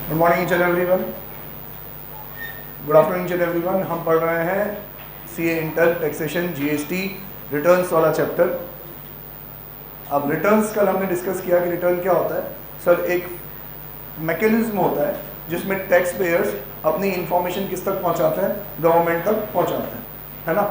Good morning each and everyone, good afternoon each and everyone. हम पढ़ रहे हैं CA inter taxation GST returns वाला चैप्टर। अब रिटर्न्स कल हमने डिस्कस किया कि रिटर्न क्या होता है। सर, एक मैकेनिज्म होता है जिसमें टैक्स पेयर्स अपनी इंफॉर्मेशन किस तक पहुंचाते हैं, गवर्नमेंट तक पहुंचाते हैं, है ना।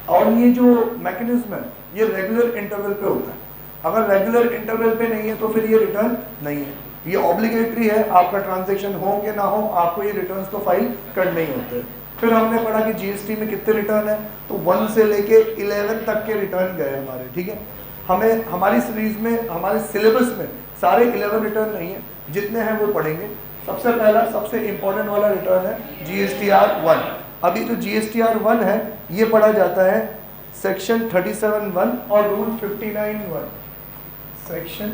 और ये जो मैकेनिज्म है ये रेगुलर इंटरवल पे होता है। अगर रेगुलर इंटरवल पे नहीं है तो फिर ये रिटर्न नहीं है, ये ऑब्लिगेटरी है। आपका ट्रांजैक्शन हो कि ना हो, आपको ये रिटर्न्स तो फाइल करने ही होते हैं। फिर हमने पढ़ा कि जीएसटी में कितने रिटर्न है, तो 1 से लेके 11 तक के रिटर्न गए हमारे, ठीक है। हमें हमारी सीरीज में, हमारे सिलेबस में सारे 11 रिटर्न नहीं है, जितने हैं वो पढ़ेंगे। सबसे पहला, सबसे इंपॉर्टेंट वाला रिटर्न है जीएसटीआर 1। अभी जो जीएसटीआर 1 है ये पढ़ा जाता है सेक्शन 37(1) और रूल 59(1). सेक्शन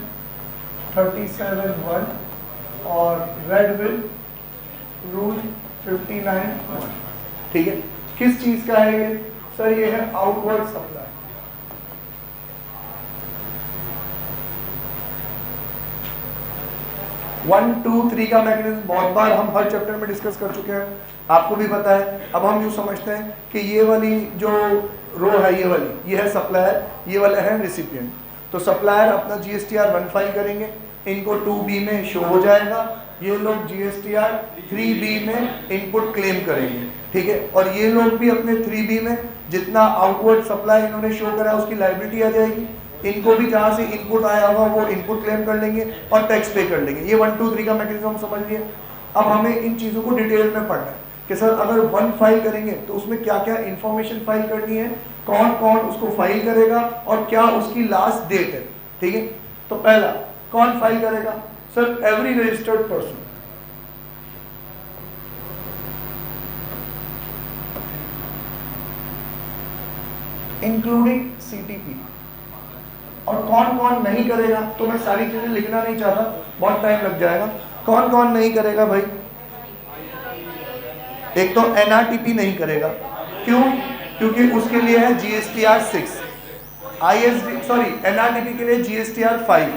37(1) और रेड विल रूल 59(1), ठीक है। किस चीज का है ये? सर ये है outward supply. One two three का मैकेनिज्म बहुत बार हम हर चैप्टर में डिस्कस कर चुके हैं, आपको भी पता है। अब हम यूँ समझते हैं कि ये वाली जो रो है, ये है सप्लायर, ये वाला है रिसिपिएंट। तो सप्लायर अपना जीएसटीआर 1 फाइल करेंगे, इनको 2B में शो हो जाएगा। ये लोग जीएसटीआर 3B में इनपुट क्लेम करेंगे, ठीक है। और ये लोग भी अपने 3B में जितना आउटवर्ड सप्लाई इन्होंने शो करा उसकी लायबिलिटी आ जाएगी। इनको भी जहाँ से इनपुट आया होगा वो इनपुट क्लेम कर लेंगे और टैक्स पे कर लेंगे। ये 1 2 3 का मैकेनिज्म हम समझ लिए। अब हमें इन चीज़ों को डिटेल में पढ़ना है कि सर अगर 1 फाइल करेंगे तो उसमें क्या क्या इंफॉर्मेशन फाइल करनी है, कौन कौन उसको फाइल करेगा और क्या उसकी लास्ट डेट है, ठीक है। तो पहला, कौन फाइल करेगा? Sir every registered person. Including CTP. और कौन कौन नहीं करेगा, तो मैं सारी चीजें लिखना नहीं चाहता, बहुत टाइम लग जाएगा। कौन कौन नहीं करेगा भाई? एक तो एनआरटीपी नहीं करेगा। क्यों? क्योंकि उसके लिए है जीएसटीआर 6, एनआरटीपी के लिए जीएसटीआर 5,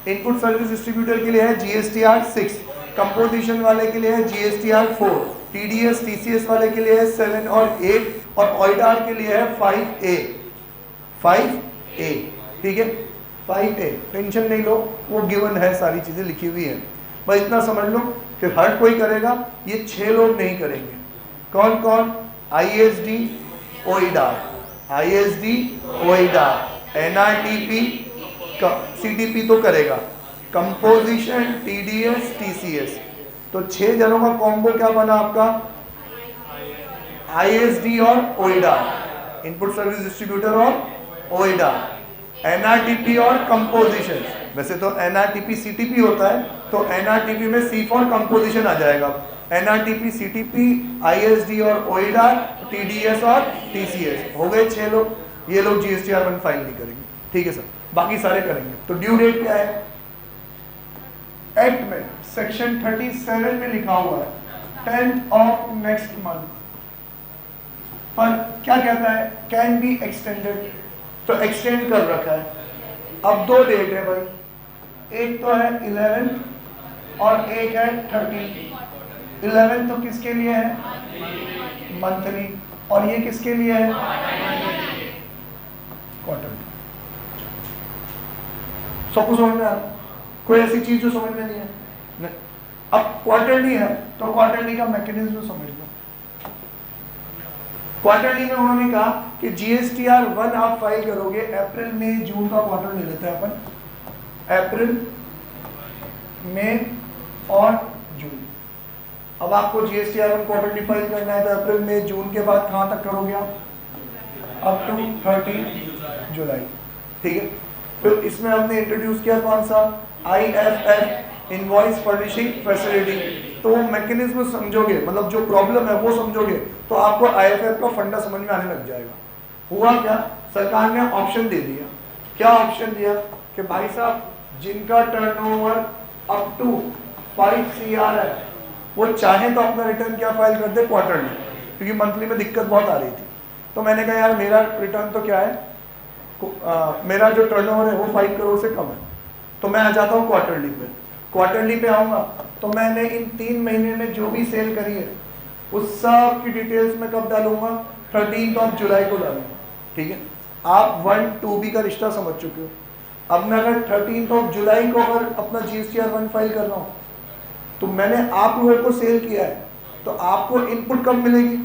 इनपुट सर्विस डिस्ट्रीब्यूटर के लिए है जीएसटीआर 6, कंपोजिशन वाले के लिए है जीएसटीआर 4, टीडीएस टीसीएस वाले के लिए है 7 और 8, और ऑइडार के लिए है 5A, ठीक है। 5A, टेंशन नहीं लो, वो गिवन है, सारी चीजें लिखी हुई है। बस इतना समझ लो कि हर कोई करेगा, ये 6 लोग नहीं करेंगे। कौन कौन? आईएसडी, ओइडार, एनआरटीपी, सीटीपी तो करेगा, कंपोजिशन, टीडीएस, टीसीएस। तो 6 जनों का कॉम्बो क्या बना आपका? आईएसडी और ओइडार, इनपुट सर्विस डिस्ट्रीब्यूटर और ओइडार, एनआरटीपी और कंपोजिशन। वैसे तो एनआरटीपी सीटीपी होता है, तो एनआरटीपी में सी फॉर कंपोजिशन आ जाएगा। एनआरटीपी, सीटीपी, आईएसडी और ओइडार, टीडीएस और टीसीएस, हो गए 6 लोग। ये लोग जीएसटीआर 1 फाइल नहीं करेंगे, ठीक है सर, बाकी सारे करेंगे। तो ड्यू डेट क्या है? एक्ट में सेक्शन 37 में लिखा हुआ है 10th ऑफ नेक्स्ट मंथ, पर क्या कहता है? कैन बी एक्सटेंडेड, तो एक्सटेंड कर रखा है। अब 2 डेट है भाई, एक तो है 11 और एक है 13। 11 तो किसके लिए है? मंथली। और ये किसके लिए है? क्वार्टरली। सबको समझ में आ रहा? कोई ऐसी चीज जो समझ में नहीं है? नहीं। अब क्वार्टरली है तो क्वार्टरली का मैकेनिज्म समझ लो। क्वार्टरली में उन्होंने कहा कि जीएसटीआर 1 आप फाइल करोगे अप्रैल, मई, जून का क्वार्टर ले लेते हैं अपन, अप्रैल, मई और जून। अब आपको जीएसटीआर 1 क्वार्टरली फाइल करना है तो अप्रैल, मई, जून के बाद कहां तक करोगे आप? अप टू 30 जुलाई, ठीक है। फिर इसमें हमने इंट्रोड्यूस किया कौन सा? IFF, invoice furnishing facility. तो वो मैकेनिज्म समझोगे, मतलब जो प्रॉब्लम है वो समझोगे तो आपको IFF का फंडा समझ में आने लग जाएगा। हुआ क्या? सरकार ने ऑप्शन दे दिया। क्या ऑप्शन दिया? कि भाई साहब जिनका टर्नओवर अप टू 5 CR है वो चाहे तो अपना रिटर्न क्या फाइल कर दे? क्वार्टरली, क्योंकि मंथली में दिक्कत बहुत आ रही थी। तो मैंने कहा यार मेरा रिटर्न तो क्या है, मेरा जो टर्नओवर है वो 5 करोड़ से कम है, तो मैं आ जाता हूँ क्वार्टरली पे। क्वार्टरली पे आऊँगा तो मैंने इन 3 महीने में जो भी सेल करी है उस सब की डिटेल्स में कब डालूंगा, 13 जुलाई को डालूंगा। ठीक है, आप 1-2B का रिश्ता समझ चुके हो। अब मैं अगर 13 जुलाई को अगर अपना GSTR1 फाइल कर रहा हूँ तो मैंने आप लोगों को सेल किया है, तो आपको इनपुट कब मिलेगी,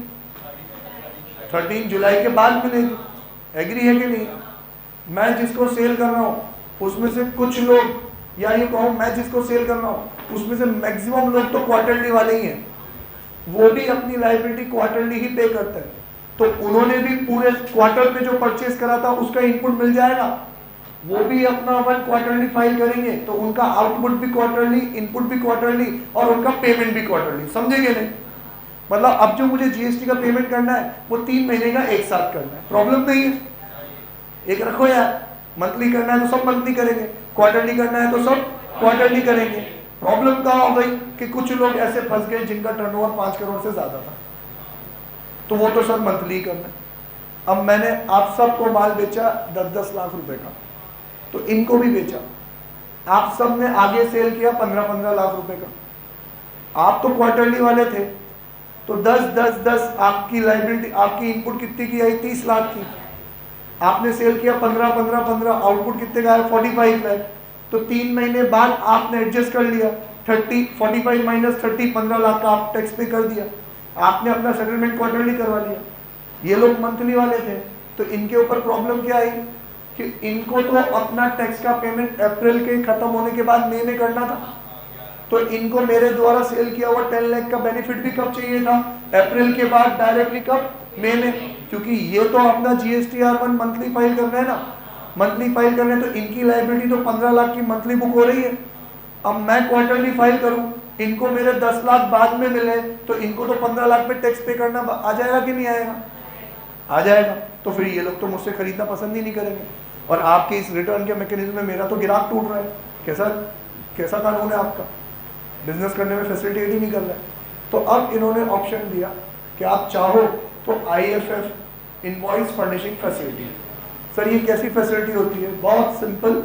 13 जुलाई के बाद मिलेगी। एग्री है कि नहीं? मैं जिसको सेल कर रहा हूँ उसमें से कुछ लोग, या ये कहूँ मैं जिसको सेल कर रहा हूँ उसमें से मैक्सिमम लोग तो क्वार्टरली वाले ही हैं, वो भी अपनी लायबिलिटी क्वार्टरली ही पे करते हैं। तो उन्होंने भी पूरे क्वार्टर में जो परचेज करा था उसका इनपुट मिल जाएगा, वो भी अपना 1 क्वार्टरली फाइल करेंगे, तो उनका आउटपुट भी क्वार्टरली, इनपुट भी क्वार्टरली और उनका पेमेंट भी क्वार्टरली। समझेंगे नहीं? मतलब अब जो मुझे जीएसटी का पेमेंट करना है वो 3 महीने का एक साथ करना है, प्रॉब्लम नहीं है। एक रखो यार, मंथली करना है तो सब मंथली करेंगे, क्वार्टरली करना है तो सब क्वार्टरली करेंगे। प्रॉब्लम कहाँ हो गई कि कुछ लोग ऐसे फंस गए जिनका टर्नओवर 5 करोड़ से ज्यादा था, तो वो तो सब मंथली करना है। अब मैंने आप सबको माल बेचा 10-10 लाख रुपए का, तो इनको भी बेचा। आप सब ने आगे सेल किया 15-15 लाख रुपए का। आप तो क्वार्टरली वाले थे, तो 10-10-10 आपकी लायबिलिटी, आपकी इनपुट कितनी की आई, 30 लाख की। आपने सेल किया 15-15-15, आउटपुट कितने का आया, 45 लाख। तो 3 महीने बाद आपने एडजस्ट कर लिया, 45 माइनस 30, 15 लाख का आप टैक्स पे कर दिया। आपने अपना सेटलमेंट क्वार्टरली करवा लिया। ये लोग मंथली वाले थे, तो इनके ऊपर प्रॉब्लम क्या आई कि इनको तो अपना टैक्स का पेमेंट अप्रैल के खत्म होने के बाद मई में करना था, तो इनको मेरे द्वारा सेल किया हुआ 10 लाख का बेनिफिट भी कब चाहिए था, अप्रैल के बाद डायरेक्टली कब, मई में। क्योंकि ये तो अपना GSTR1 मंथली फाइल कर रहे हैं ना, मंथली फाइल कर रहे हैं, तो इनकी लायबिलिटी तो 15 लाख की मंथली बुक हो रही है। अब मैं क्वार्टरली फाइल करूं, इनको मेरे 10 लाख बाद में मिले, तो इनको तो 15 लाख पे टैक्स पे करना आ जाएगा कि नहीं आएगा? आ जाएगा। तो फिर ये लोग तो मुझसे खरीदना पसंद ही नहीं करेंगे, और आपके इस रिटर्न के मैकेनिज्म में मेरा तो गिराक टूट रहा है। कैसा कानून है आपका, बिजनेस करने में फैसिलिटेट ही नहीं कर रहा है। तो अब इन्होंने ऑप्शन दिया कि आप चाहो तो IFF invoice furnishing facility. Sir ये कैसी फैसिलिटी होती है? बहुत सिंपल,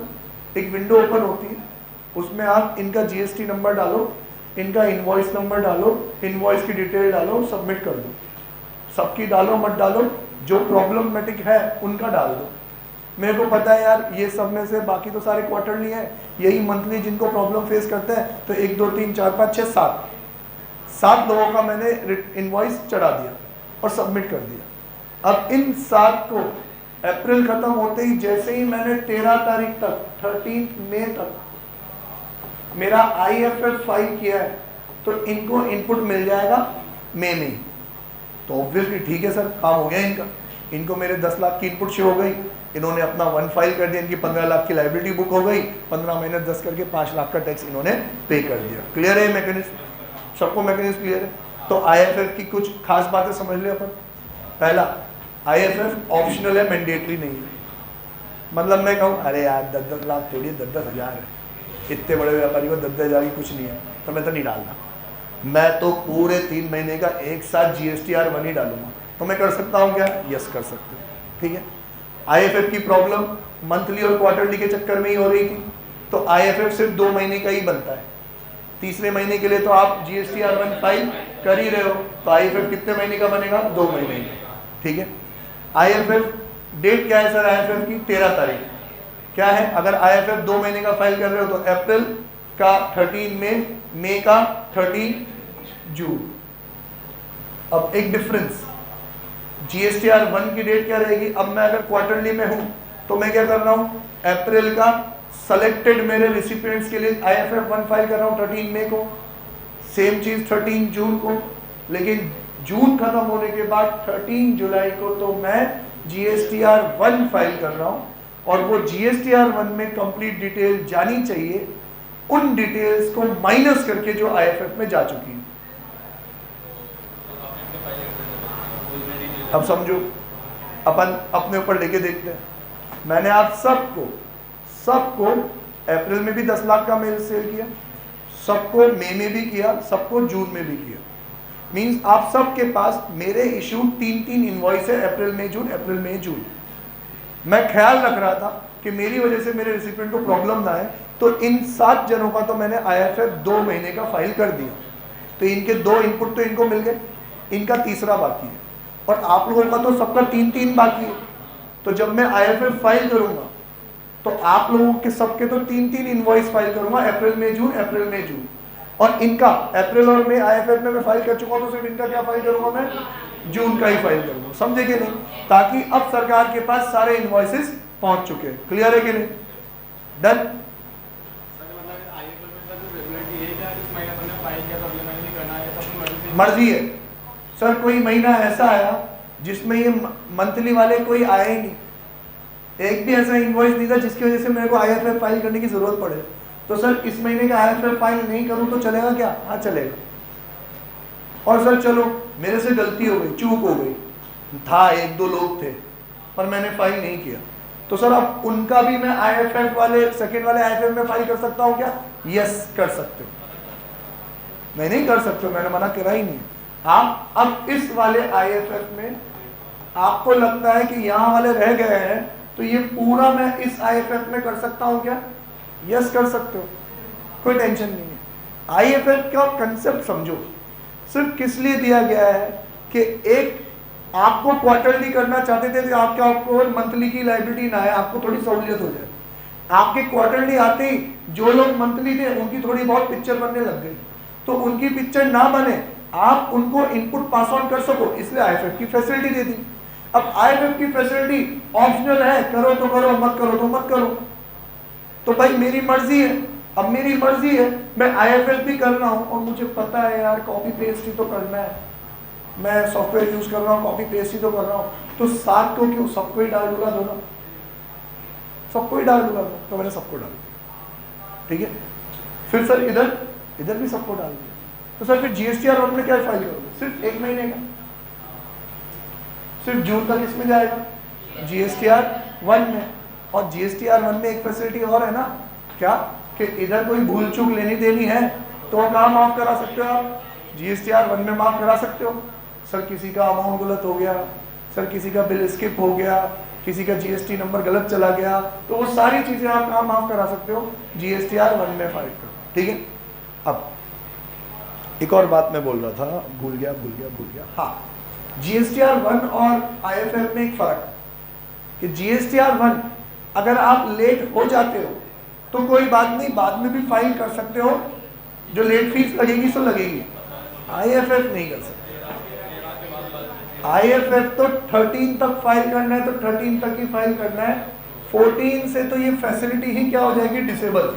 एक विंडो ओपन होती है, उसमें आप इनका GST नंबर डालो, इनका इनवॉइस नंबर डालो, इनवॉइस की डिटेल डालो, सबमिट कर दो। सबकी डालो मत डालो, जो प्रॉब्लमेटिक है उनका डाल दो। मेरे को पता है यार, ये सब में से बाकी तो सारे क्वार्टरली हैं, यही मंथली जिनको प्रॉब्लम फेस करते हैं, तो 1 2 3 4 5 6 7 लोगों का मैंने इनवॉइस चढ़ा दिया और सबमिट कर दिया। अब इन 7 को अप्रैल खत्म होते ही, जैसे ही मैंने 13 तारीख तक 13 मई तक मेरा IFF फाइल किया है, तो इनको इनपुट मिल जाएगा मई में। तो ऑब्वियसली ठीक है सर, काम हो गया इनका। इनको मेरे 10 लाख की इनपुट शो हो गई, इन्होंने अपना 1 फाइल कर दिया, इनकी 15 लाख की लायबिलिटी बुक हो गई, 15 माइनस 10 करके 5 लाख का टैक्स इन्होंने पे कर दिया। क्लियर है मैकेनिज्म? सबको मैकेनिज्म क्लियर है? तो IFF की कुछ खास बातें समझ ले अपन। पहला, IFF ऑप्शनल है, मैंडेटरी नहीं है। मतलब मैं कहूँ अरे यार 10-10 लाख थोड़ी, 10-10 हज़ार है, इतने बड़े व्यापारी को 10-10 हज़ार की कुछ नहीं है, तो मैं तो नहीं डालना। मैं तो पूरे 3 महीने का एक साथ GSTR1 ही डालूंगा। तो मैं कर सकता हूँ क्या? यस कर सकते हो। ठीक है। IFF की प्रॉब्लम मंथली और क्वार्टरली के चक्कर में ही हो रही थी, तो IFF सिर्फ 2 महीने का ही बनता है। तीसरे महीने के लिए तो आप GSTR1 फाइल कर ही रहे हो, तो IFF कितने महीने का बनेगा? 2 महीने का। ठीक है। IFF डेट क्या है सर? IFF की 13 तारीख क्या है? अगर IFF 2 महीने का फाइल कर रहे हो तो अप्रैल का 13 मई का 13 जून। अब एक डिफरेंस, GSTR1 की डेट क्या रहेगी? अब मैं अगर क्वार्टरली में हूं तो मैं क्या कर रहा हूं? अप्रैल का सेलेक्टेड मेरे रिसिपिएंट्स के लिए IFF1 फाइल कर रहा हूं 13 मई को, सेम चीज 13 जून को। लेकिन जून खत्म होने के बाद 13 जुलाई को तो मैं GSTR1 फाइल कर रहा हूं, और वो GSTR1 में कंप्लीट डिटेल जानी चाहिए, उन डिटेल्स को माइनस करके जो IFF में जा चुकी है। अब समझो, अपन अपने ऊपर लेके देखते हैं। मैंने आप सबको अप्रैल में भी 10 लाख का मेल सेल किया, सबको मई में भी किया, सबको जून में भी किया। मींस आप सबके पास मेरे इशू 3 इनवॉइस है, अप्रैल में जून, अप्रैल में जून। मैं ख्याल रख रहा था कि मेरी वजह से मेरे रिसिपिएंट को प्रॉब्लम ना आए, तो इन 7 जनों का तो मैंने IFF 2 महीने का फाइल कर दिया, तो इनके 2 इनपुट तो इनको मिल गए, इनका तीसरा बाकी है, और आप लोगों का तो सबका 3-3 बाकी है। तो जब मैं IFF फाइल करूंगा तो आप लोगों के सबके तो 3-3 इनवॉइस फाइल करूंगा, अप्रैल में जून, अप्रैल में जून, और इनका अप्रैल और मई IFF में मैं फाइल कर चुका हूं, तो सिर्फ इनका क्या फाइल करूंगा मैं, जून का ही फाइल करूंगा। समझे कि नहीं? ताकि अब सरकार के पास सारे इनवॉइसेस पहुंच चुके हैं। क्लियर है कि नहीं? डन? मर्जी है सर। कोई महीना ऐसा आया जिसमें ये मंथली वाले कोई आए ही नहीं, एक भी ऐसा इनवॉइस नहीं था जिसकी वजह से मेरे को IFF फाइल करने की जरूरत पड़े, तो सर इस महीने का IFF फाइल नहीं करूं तो चलेगा क्या? हाँ चलेगा। और सर चलो मेरे से गलती हो गई, चूक हो गई, था 1-2 लोग थे पर मैंने फाइल नहीं किया, तो सर अब उनका भी मैं IFF वाले सेकेंड वाले IFF में फाइल कर सकता हूँ क्या? यस कर सकते हो। मैं नहीं कर सकते, मैंने मना करा ही नहीं। आप अब इस वाले IFF में आपको लगता है कि यहाँ वाले रह गए हैं, तो ये पूरा मैं इस IFF में कर सकता हूँ क्या? यस कर सकते हो, कोई टेंशन नहीं है। IFF का कंसेप्ट समझो, सिर्फ किस लिए दिया गया है कि एक आपको क्वार्टरली करना चाहते थे, आपको मंथली की लायबिलिटी ना है, आपको थोड़ी सहूलियत हो जाए। आपके क्वार्टरली आते ही जो लोग मंथली थे उनकी थोड़ी बहुत पिक्चर बनने लग गई, तो उनकी पिक्चर ना बने, आप उनको इनपुट पास ऑन कर सको, इसलिए IFF की फैसिलिटी दे दी। अब IFF की फैसिलिटी ऑप्शनल है, करो तो करो, मत करो तो मत करो। तो भाई मेरी मर्जी है, अब मेरी मर्जी है, मैं IFF भी कर रहा हूँ और मुझे पता है यार कॉपी पेस्ट ही तो करना है, मैं सॉफ्टवेयर यूज कर रहा हूँ, कॉपी पेस्ट ही तो कर रहा हूँ, तो 7 को क्यों, सबको ही डाल दूंगा दोनों, सबको ही डाल दूंगा, तो मैंने सबको डाल दिया। ठीक है, फिर सर इधर भी सबको डाल दिया, तो सर फिर GSTR 1 में क्या फाइल करोगे? सिर्फ 1 महीने का, सिर्फ जून तक इसमें जाएगा GSTR 1 में। और GSTR 1 में एक फैसिलिटी और है ना, क्या कि इधर कोई भूल चूक लेनी देनी है तो कहाँ माफ करा सकते हो आप? GSTR 1 में माफ करा सकते हो। सर किसी का अमाउंट गलत हो गया, सर किसी का बिल स्किप हो गया, किसी का GST नंबर गलत चला गया, तो वो सारी चीजें आप कहाँ माफ करा सकते हो? GSTR 1 में फाइल करो। ठीक है, अब एक और बात मैं बोल रहा था, भूल गया। हाँ, GSTR 1 और IFF में एक फर्क है कि GSTR 1 अगर आप लेट हो जाते हो तो कोई बात नहीं, बाद में भी फाइल कर सकते हो, जो लेट फीस लगेगी सो लगेगी। IFF नहीं कर सकते। IFF तो 13 तक फाइल करना है तो 13 तक ही फाइल करना है, 14 से तो ये फैसिलिटी ही क्या हो जाएगी, डिसेबल,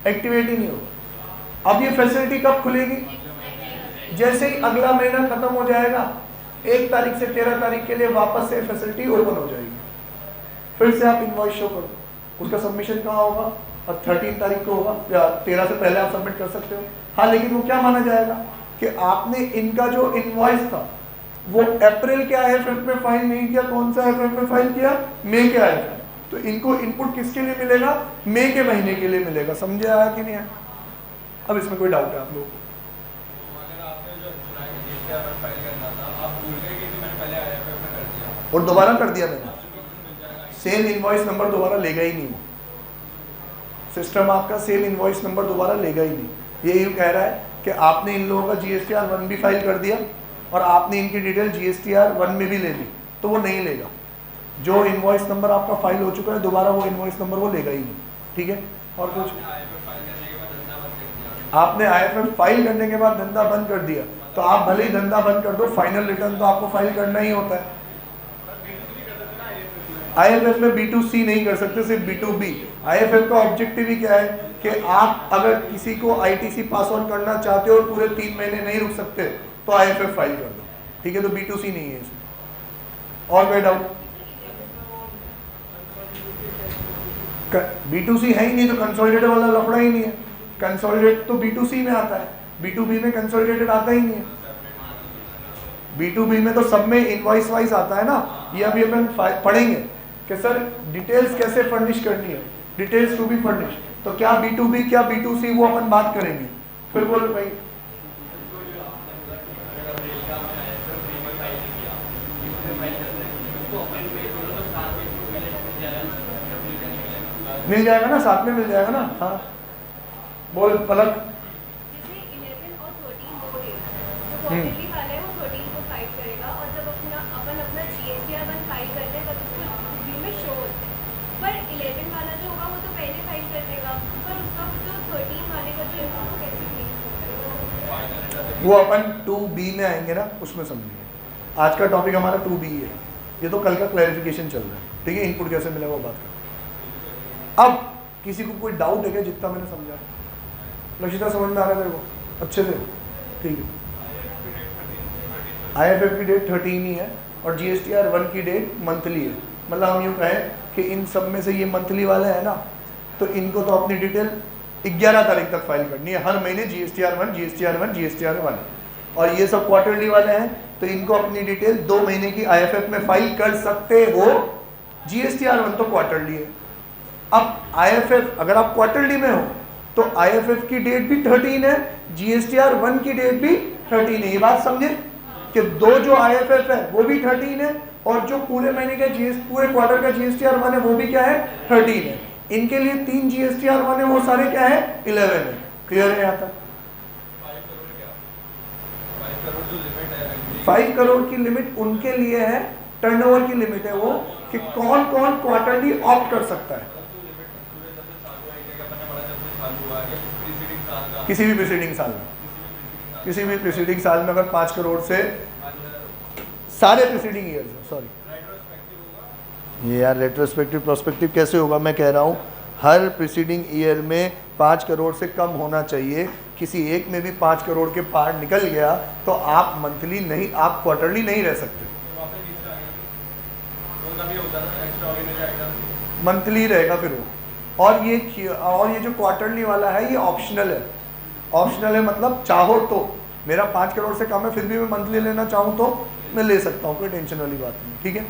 एक्टिवेट ही नहीं होगा। अब ये फैसिलिटी कब खुलेगी? जैसे ही अगला महीना खत्म हो जाएगा, 1 तारीख से 13 तारीख के लिए वापस से फैसिलिटी ओपन हो जाएगी, फिर से आप इनवॉइस शो करो, उसका सबमिशन कहाँ होगा? और 13 तारीख को होगा, या 13 से पहले आप सबमिट कर सकते हो। हाँ, लेकिन वो क्या माना जाएगा कि आपने इनका जो इनवॉइस था वो अप्रैल के IFF में फाइल नहीं किया, कौन सा IFF में फाइल किया? मई के IFF। तो इनको इनपुट किसके लिए मिलेगा? मई के महीने के लिए मिलेगा। समझे आया कि नहीं है? अब इसमें कोई डाउट है आप लोगों को? और दोबारा कर दिया मैंने, सेम इनवॉइस नंबर दोबारा लेगा ही नहीं, सिस्टम आपका सेम इनवॉइस नंबर दोबारा लेगा ही नहीं। ये यूँ कह रहा है कि आपने इन लोगों का GSTR 1 भी फाइल कर दिया और आपने इनकी डिटेल GSTR 1 में भी ले ली, तो वो नहीं लेगा। जो इनवॉइस नंबर आपका फाइल हो चुका है दोबारा वो इनवॉइस नंबर वो लेगा ही नहीं। ठीक है, और कुछ? आपने IFF फाइल करने के बाद धंधा बंद कर दिया, तो आप भले ही धंधा बंद कर दो, फाइनल रिटर्न तो आपको फाइल करना ही होता है। IFF में B2C नहीं कर सकते, सिर्फ B2B। IFF का ऑब्जेक्टिव ही क्या है कि आप अगर किसी को ITC पास ऑन करना चाहते हो और पूरे 3 महीने नहीं रुक सकते तो IFF फाइल कर दो। ठीक है, तो B2C नहीं है इसमें। और कोई डाउट? B2C है ही नहीं तो कंसोलिडेटेड वाला लफड़ा ही नहीं है। कंसोलिडेट तो B2C में आता है, B2B में कंसोलिडेटेड आता ही नहीं है। B2B में तो सब में इनवॉइस वाइज आता है ना। ये अभी अपन पढ़ेंगे कि सर डिटेल्स कैसे फर्निश करनी है, डिटेल्स टू बी फर्निश, तो क्या B2B क्या B2C वो अपन बात करेंगे। फिर बोलो भाई, मिल जाएगा ना, साथ में मिल जाएगा ना। हाँ बोल पलक। वो अपन 2B में आएंगे ना, उसमें समझेंगे। आज का टॉपिक हमारा 2B है, ये तो कल का क्लैरिफिकेशन चल रहा है, ठीक है। इनपुट कैसे मिलेगा वो बात करते हैं। अब किसी को कोई डाउट है क्या जितना मैंने समझा? लक्षिता समझ में आ रहा है तेरे को अच्छे से? ठीक है। IFF की डेट 13 ही है और GSTR 1 की डेट मंथली है। मतलब हम यूँ कहें कि इन सब में से ये मंथली वाला है ना, तो इनको तो अपनी डिटेल 11 तारीख तक फाइल करनी है। हर महीने GSTR 1 GSTR 1 GSTR 1। और ये सब क्वार्टरली वाले हैं, तो इनको अपनी डिटेल 2 महीने की IFF में फाइल कर सकते हो। GSTR 1 तो क्वार्टरली है। अब IFF अगर आप क्वार्टरली में हो तो IFF की डेट भी 13 है, GSTR 1 की डेट भी 13 है। ये बात समझे कि दो जो IFF है वो भी 13 है, और जो पूरे महीने का पूरे क्वार्टर का GSTR 1 है वो भी क्या है? 13 है। इनके लिए 3 GSTR 1 है, वो सारे क्या है? 11 है। क्लियर है यहाँ तक? 5 करोड़ की लिमिट उनके लिए है, टर्नओवर की लिमिट है वो, कि कौन कौन क्वार्टरली ऑप्ट कर सकता है। किसी भी प्रीसीडिंग साल में, किसी भी प्रीसीडिंग साल में अगर 5 करोड़ से सारे प्रीसीडिंग ईयर, सॉरी ये यार रेट्रोस्पेक्टिव प्रोस्पेक्टिव कैसे होगा? मैं कह रहा हूँ हर प्रीसीडिंग ईयर में 5 करोड़ से कम होना चाहिए। किसी एक में भी 5 करोड़ के पार निकल गया तो आप मंथली नहीं, आप क्वार्टरली नहीं रह सकते, मंथली रहेगा फिर वो। और ये जो क्वार्टरली वाला है ये ऑप्शनल है। ऑप्शनल है मतलब चाहो तो, मेरा 5 करोड़ से कम है फिर भी मैं मंथली लेना चाहूँ तो मैं ले सकता हूँ, कोई टेंशन वाली बात नहीं। ठीक है,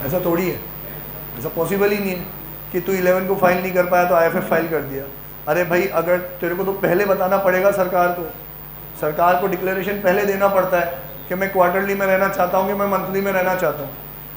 ऐसा थोड़ी है, ऐसा पॉसिबल ही नहीं है कि तू 11 को फाइल नहीं कर पाया तो IFF फाइल कर दिया। अरे भाई अगर तेरे को तो पहले बताना पड़ेगा सरकार को डिक्लेरेशन पहले देना पड़ता है कि मैं क्वार्टरली में रहना चाहता हूँ कि मैं मंथली में रहना चाहता हूँ।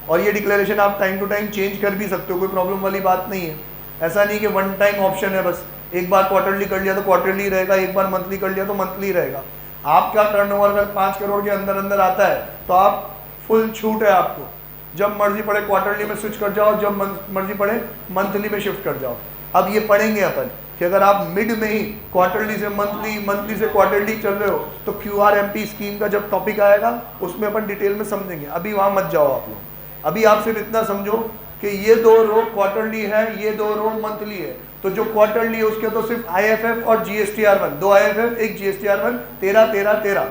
और ये डिक्लेरेशन आप टाइम टू टाइम चेंज कर भी सकते हो, कोई प्रॉब्लम वाली बात नहीं है। ऐसा नहीं कि वन टाइम ऑप्शन है, बस एक बार क्वार्टरली कर लिया तो क्वार्टरली रहेगा, एक बार मंथली कर लिया तो मंथली रहेगा। आपका टर्नओवर अगर 5 करोड़ के अंदर अंदर आता है तो आप फुल छूट है आपको, जब मर्जी पड़े क्वार्टरली में स्विच कर जाओ, जब मर्जी पड़े मंथली में शिफ्ट कर जाओ। अब ये पढ़ेंगे अपन कि अगर आप मिड में ही क्वार्टरली से मंथली, मंथली से क्वार्टरली चल रहे हो तो QRMP स्कीम का जब टॉपिक आएगा उसमें अपन डिटेल में समझेंगे। अभी वहाँ मत जाओ आप लोग। अभी आप सिर्फ इतना समझो कि ये 2 रो क्वार्टरली है, ये 2 रो मंथली है। तो जो क्वार्टरली है उसके तो सिर्फ IFF और GSTR 1, 2 IFF 1 GSTR 1, 13 13 13।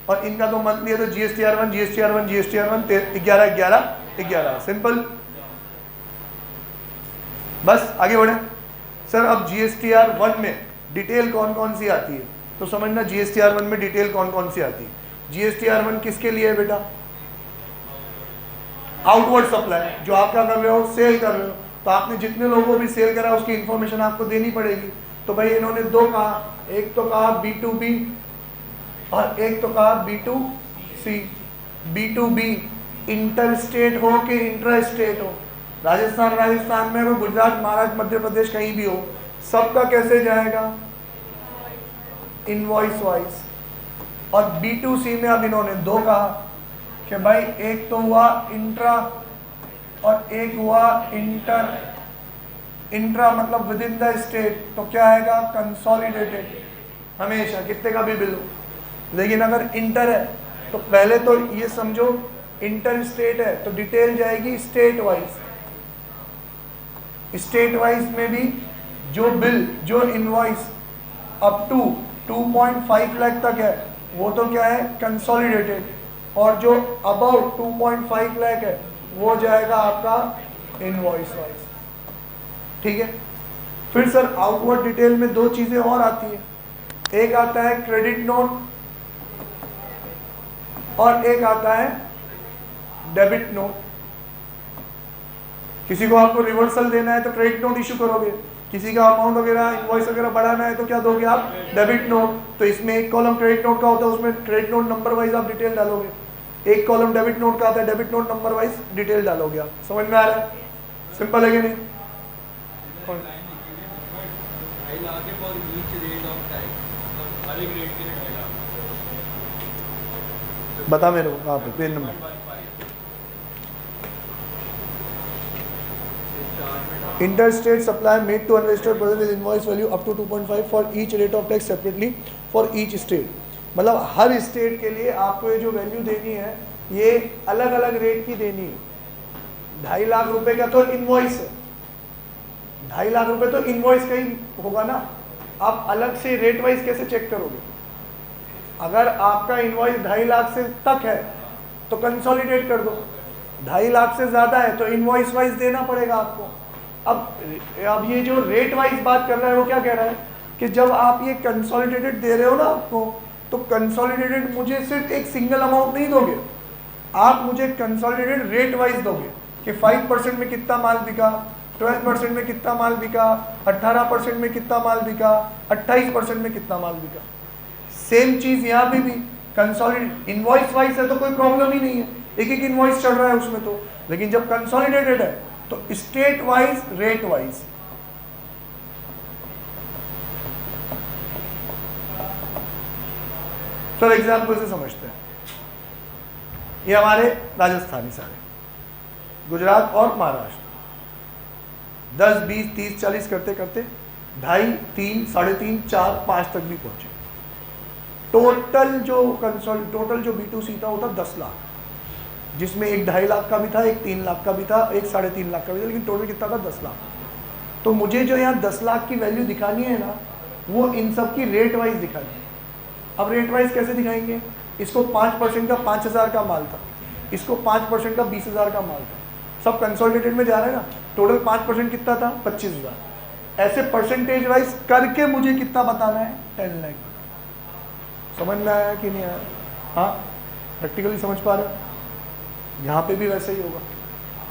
और इनका तो मंथली है तो GSTR 1 GSTR 1 GSTR 1 11 11 11। सिंपल, बस आगे बढ़े। सर अब GSTR 1 में डिटेल कौन कौन सी आती है तो समझना, GSTR 1 में डिटेल कौन कौन सी आती है। GSTR 1 किसके लिए है बेटा? आउटवर्ड सप्लाई, जो आप क्या कर रहे हो? सेल कर रहे हो। तो आपने जितने लोगों को भी सेल करा उसकी इंफॉर्मेशन आपको देनी पड़ेगी। तो भाई इन्होंने 2 कहा, एक तो कहा B2B और एक तो कहा B2C। B2B इंटर स्टेट हो कि इंट्रा स्टेट हो, राजस्थान में हो, गुजरात, महाराष्ट्र, मध्य प्रदेश, कहीं भी हो, सबका कैसे जाएगा? Invoice wise. और B2C में अब इन्होंने 2 कहा कि भाई एक तो हुआ इंट्रा और एक हुआ इंटर। इंट्रा मतलब विद इन द स्टेट, तो क्या आएगा? कंसोलिडेटेड, हमेशा कितने का भी बिल हो। लेकिन अगर इंटर है तो पहले तो ये समझो इंटर स्टेट है तो डिटेल जाएगी स्टेट वाइज। स्टेट वाइज में भी जो बिल, जो इनवॉइस अप टू 2.5 लाख तक है वो तो क्या है? कंसोलिडेटेड। और जो अबव 2.5 लाख है वो जाएगा आपका इनवॉइस वाइज। ठीक है। फिर सर आउटवर्ड डिटेल में 2 चीजें और आती है, एक आता है क्रेडिट नोट और एक आता है डेबिट नोट। किसी को आपको रिवर्सल देना है तो क्रेडिट नोट इशू करोगे, किसी का अमाउंट वगैरह इनवॉइस वगैरह बढ़ाना है तो क्या दोगे आप, डेबिट नोट। तो इसमें एक कॉलम क्रेडिट नोट का होता है, उसमें क्रेडिट नोट नंबर वाइज आप डिटेल डालोगे, एक कॉलम डेबिट नोट का आता है, debit note number wise detail डालोगे आप। समझ में आ रहा है, सिंपल है कि नहीं? बता मेरे को कहाँ पे page number. Interstate supply made to unregistered person with invoice value up to 2.5 for each rate of tax separately for each state। मतलब हर स्टेट के लिए आपको ये जो वैल्यू देनी है ये अलग अलग रेट की देनी है। 2.5 लाख रुपए का तो इनवॉइस है, 2.5 लाख रुपए तो इनवॉइस का ही होगा ना। आप अलग से रेट वाइज कैसे चेक करोगे? अगर आपका इनवॉइस 2.5 लाख से तक है तो कंसोलिडेट कर दो, 2.5 लाख से ज्यादा है तो इनवॉइस वाइज देना पड़ेगा आपको। अब ये जो रेट वाइज बात कर रहा है वो क्या कह रहा है कि जब आप ये कंसोलिडेटेड दे रहे हो ना आपको, तो कंसोलिडेटेड मुझे सिर्फ एक सिंगल अमाउंट नहीं दोगे, आप मुझे कंसोलिडेटेड रेट वाइज दोगे कि 5% में कितना माल बिका, 12% में कितना माल बिका, 18% में कितना माल बिका, 28% में कितना माल बिका। सेम चीज यहाँ पे भी कंसोलिडेटेड इनवॉइस वाइज है तो कोई प्रॉब्लम ही नहीं है, एक एक इनवॉइस चल रहा है उसमें तो। लेकिन जब कंसोलिडेटेड है तो state wise rate wise. Sir example से समझते हैं, ये हमारे राजस्थानी सारे, गुजरात और महाराष्ट्र 10, 20, 30, 40 करते करते 2.5, 3, 3.5, 4, 5 तक भी पहुंचे। टोटल जो B2C था वो था 10 लाख, जिसमें एक 2.5 लाख का भी था, एक 3 लाख का भी था, एक 3.5 लाख का भी था, लेकिन टोटल कितना था 10 लाख। तो मुझे जो यहाँ 10 लाख की वैल्यू दिखानी है ना, वो इन सब की रेट वाइज दिखानी है। अब रेट वाइज कैसे दिखाएंगे? इसको 5% का 5,000 का माल था, इसको 5% का 20,000 का माल था, सब कंसोलिडेटेड में जा रहा है ना। टोटल 5% कितना था? 25,000। ऐसे परसेंटेज वाइज करके मुझे कितना बताना है? 10 लाख। समझ में आया कि नहीं आया? हाँ, प्रैक्टिकली समझ पा रहे हो? यहाँ पे भी वैसे ही होगा,